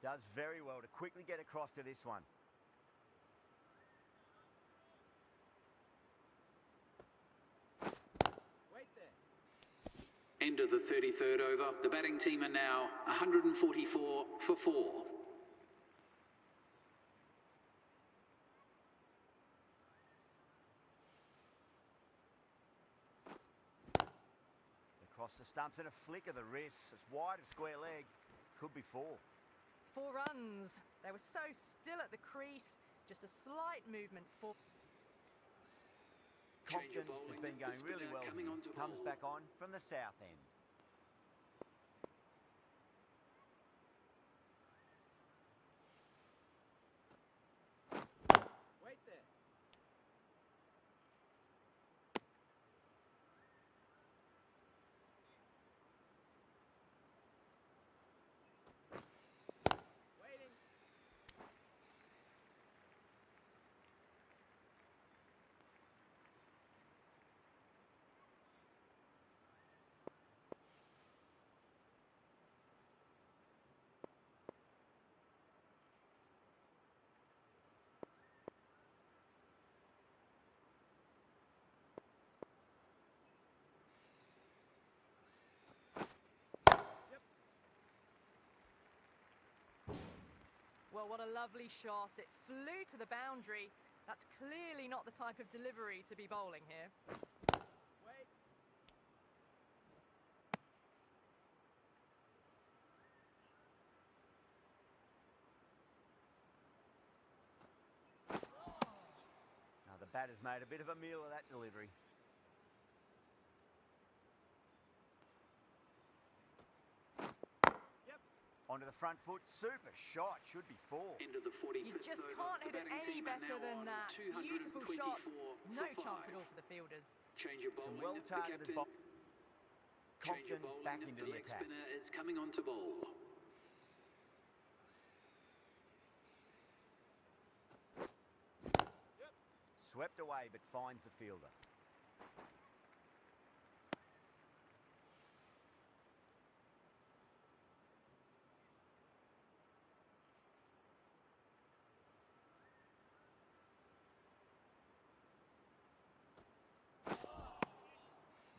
Does very well to quickly get across to this one. End of the 33rd over. The batting team are now 144 for 4. Across the stumps and a flick of the wrist. It's wide of square leg. Could be 4. 4 runs. They were so still at the crease. Just a slight movement for... Compton has been going really well here. Comes back on from the south end. Well, what a lovely shot. It flew to the boundary. That's clearly not the type of delivery to be bowling here. Now the batter's made a bit of a meal of that delivery. Onto the front foot, super shot, should be 4. Into the 45th You just over. can't The hit it batting any team are better now than on that. Beautiful shot. 224 No for chance 5. at all for the fielders. Change of Some bowling. well-targeted The captain. Change Compton of bowling. back into the leg attack. spinner is coming on to bowl. Swept away but finds the fielder.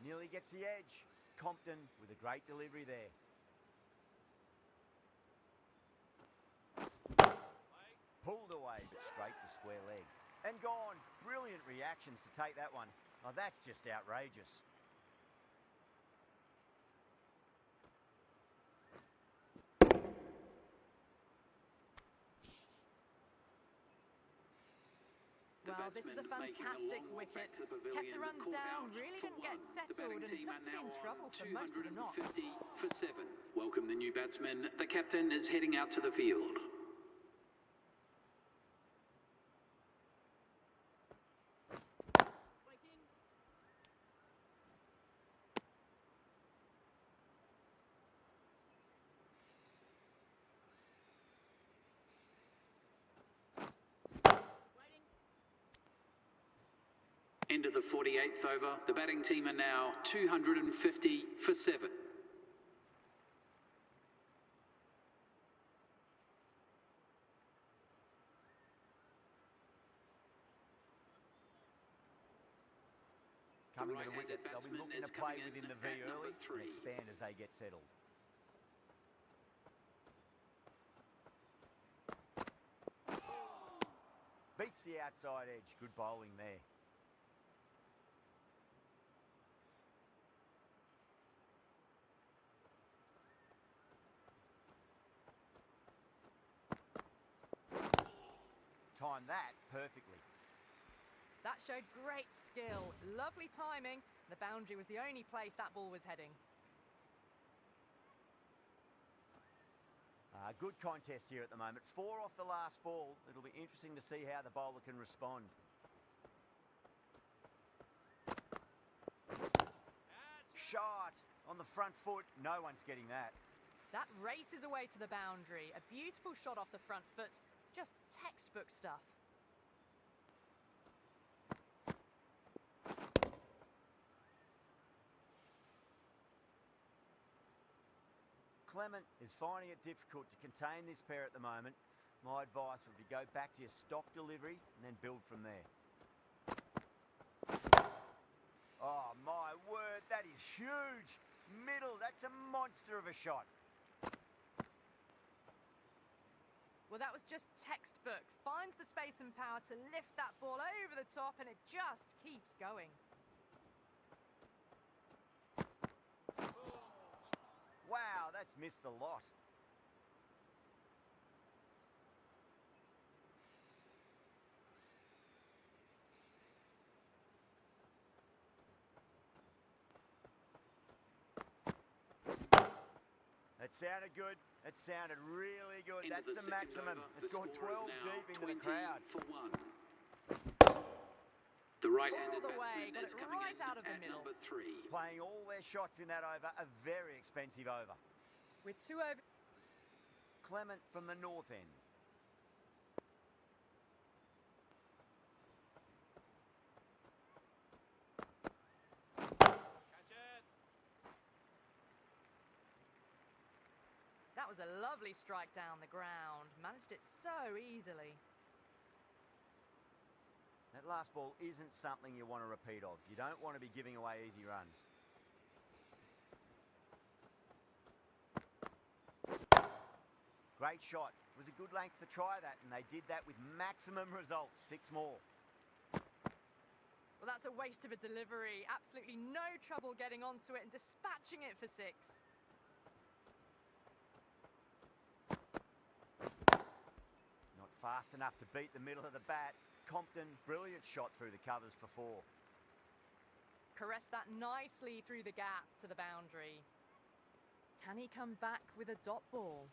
Nearly gets the edge. Compton with a great delivery there. Pulled away but straight to square leg. And gone. Brilliant reactions to take that one. Oh, that's just outrageous. Well, this is a fantastic wicket. Kept the runs down, really didn't get settled, and looked to be in trouble for most of the knock. 250 for 7. Welcome the new batsman. The captain is heading out to the field. Into the 48th over. The batting team are now 250 for 7. Coming to the wicket, they'll be looking to play within the V early and expand as they get settled. Beats the outside edge. Good bowling there. Timed that perfectly. That showed great skill. Lovely timing. The boundary was the only place that ball was heading. Good contest here at the moment. 4 off the last ball. It'll be interesting to see how the bowler can respond. Shot on the front foot. No one's getting that. That races away to the boundary. A beautiful shot off the front foot. Just textbook stuff. Clement is finding it difficult to contain this pair at the moment. My advice would be go back to your stock delivery and then build from there. Oh my word, that is huge. Middle, that's a monster of a shot. Well, that was just textbook. Finds the space and power to lift that ball over the top, and it just keeps going. Wow, that's missed a lot. That sounded good. That sounded really good. Into That's the the second maximum. over. It's The gone score 12 is now deep into the 20 crowd. for 1. The right-handed All the way, batsman got is it coming right in out of the at middle. number 3. Playing all their shots in that over, a very expensive over. With 2 over. Clement from the north end. That was a lovely strike down the ground. Managed it so easily. That last ball isn't something you want to repeat of. You don't want to be giving away easy runs. Great shot. It was a good length to try that, and they did that with maximum results. 6 more. Well, that's a waste of a delivery. Absolutely no trouble getting onto it and dispatching it for 6. Not fast enough to beat the middle of the bat. Compton, brilliant shot through the covers for 4. Caressed that nicely through the gap to the boundary. Can he come back with a dot ball?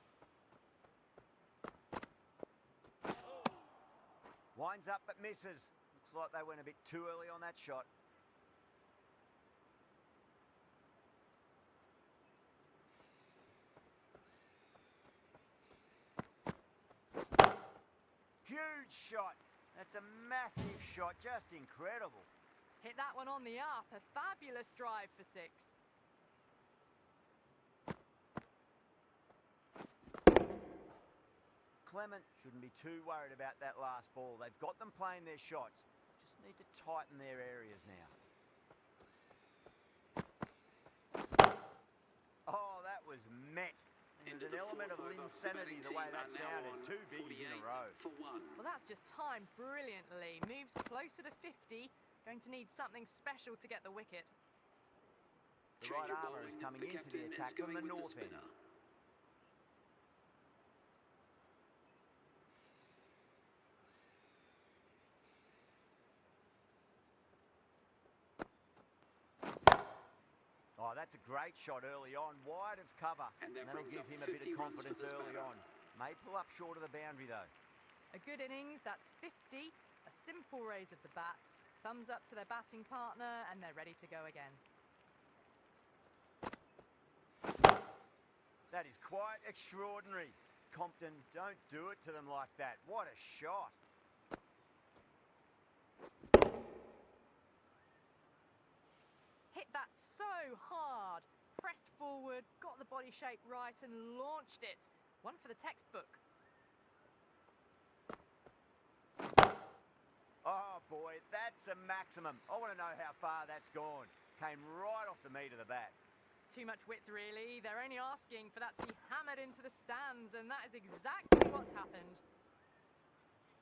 Winds up but misses. Looks like they went a bit too early on that shot. Huge shot. That's a massive shot. Just incredible. Hit that one on the up. A fabulous drive for 6. Clement shouldn't be too worried about that last ball. They've got them playing their shots. Just need to tighten their areas now. Oh, that was met. End There's of an the element of fourth over. The insanity batting the way team that are now sounded. on 2 biggies in a 48 row. for 1. Well, that's just timed brilliantly. Moves closer to 50. Going to need something special to get the wicket. The Change right of armour is bowling. coming into captain the is attack from going the with north end. spinner. Oh, that's a great shot early on, wide of cover. And that that'll brings give up him a bit of 50 runs for confidence this early batter. on. May pull up short of the boundary though. A good innings, that's 50. A simple raise of the bats. Thumbs up to their batting partner, and they're ready to go again. That is quite extraordinary. Compton, don't do it to them like that. What a shot. Hit that so hard. Pressed forward, got the body shape right, and launched it. One for the textbook. Oh boy, that's a maximum. I want to know how far that's gone. Came right off the meat of the bat. Too much width, really. They're only asking for that to be hammered into the stands, and that is exactly what's happened.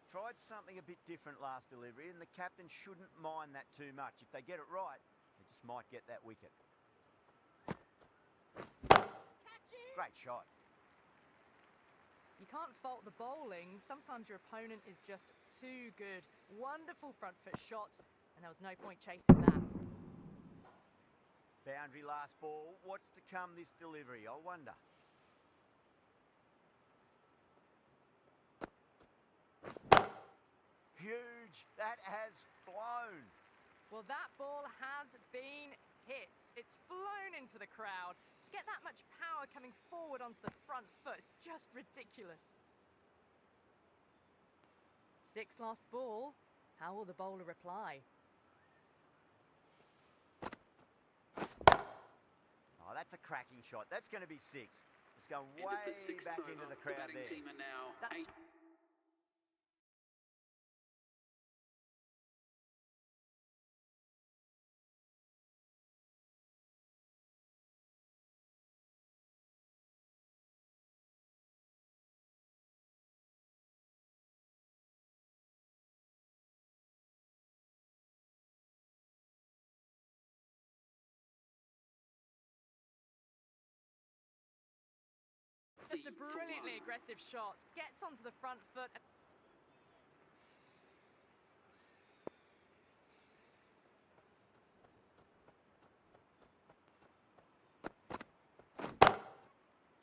Tried something a bit different last delivery, and the captain shouldn't mind that too much. If they get it right, they just might get that wicket. Great shot. You can't fault the bowling. Sometimes your opponent is just too good. Wonderful front foot shot, and there was no point chasing that. Boundary last ball. What's to come this delivery, I wonder. Huge. That has flown. Well, that ball has been hit. It's flown into the crowd. To get that much power coming forward onto the front foot is just ridiculous. 6 last ball. How will the bowler reply? Oh, that's a cracking shot. That's going to be 6. It's going End of the way sixth back over. into the The crowd batting there. team are now That's 8. Just a brilliantly aggressive shot. Gets onto the front foot.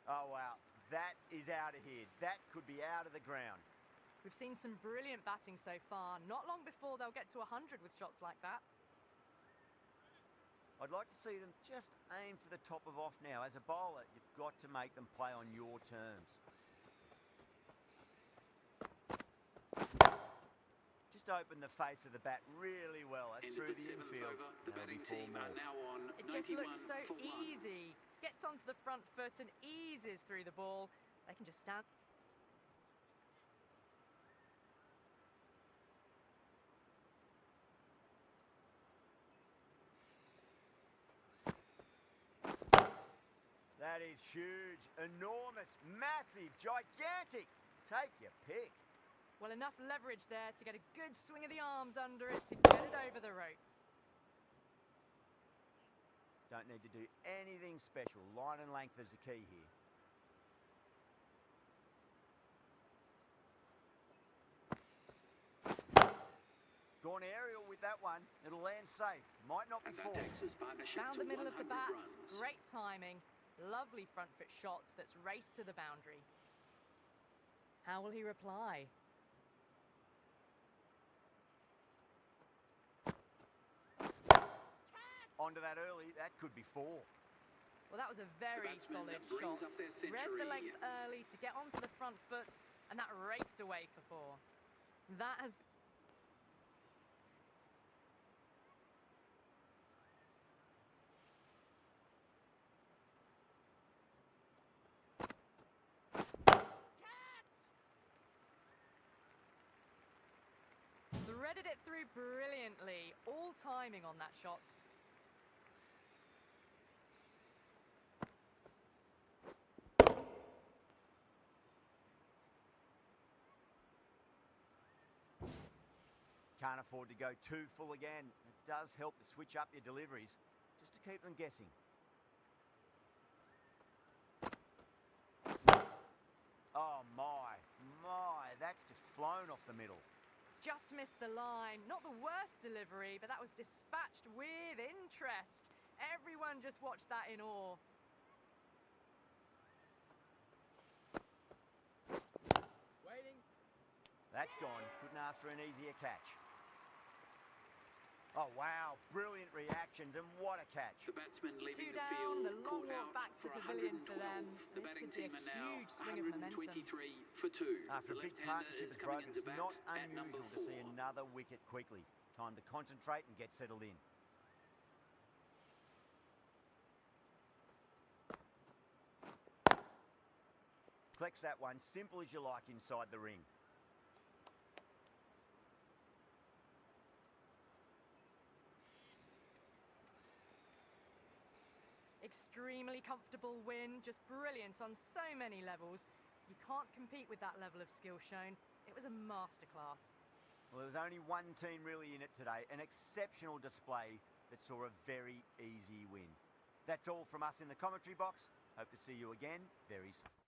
Oh, wow. That is out of here. That could be out of the ground. We've seen some brilliant batting so far. Not long before they'll get to 100 with shots like that. I'd like to see them just aim for the top of off now. As a bowler, you've got to make them play on your terms. Just open the face of the bat really well. That's End of through the the seventh infield. over. The That'll be batting 4 team more. are now on It just 91 looks so for 1. easy. Gets onto the front foot and eases through the ball. They can just stand. That is huge, enormous, massive, gigantic. Take your pick. Well, enough leverage there to get a good swing of the arms under it to get it over the rope. Don't need to do anything special. Line and length is the key here. Gone aerial with that one. It'll land safe. Might not be And that 4. takes his partnership Found to the middle of the 100 bat. runs. Great timing. Lovely front foot shots that's raced to the boundary. How will he reply? Onto that early. That could be 4. Well, that was a very batsman solid that brings shot. up their Read the century. length early to get onto the front foot, and that raced away for 4. That has... Threaded it through brilliantly. All timing on that shot. Can't afford to go too full again. It does help to switch up your deliveries just to keep them guessing. Oh my, that's just flown off the middle. Just missed the line. Not the worst delivery, but that was dispatched with interest. Everyone just watched that in awe. That's gone. Couldn't ask for an easier catch. Oh, wow. Brilliant reactions, and what a catch. The batsman leaving Two the down, field, the long called walk out back to for the pavilion for 112. them. The This batting could be team a are now huge swing of momentum. 123 for 2. After The a big left-hander partnership is has coming broken, into it's bat not at number unusual to see 4. another wicket quickly. Time to concentrate and get settled in. Collects that one, simple as you like inside the ring. Extremely comfortable win, just brilliant on so many levels. You can't compete with that level of skill shown. It was a masterclass. Well, there was only one team really in it today, an exceptional display that saw a very easy win. That's all from us in the commentary box. Hope to see you again very soon.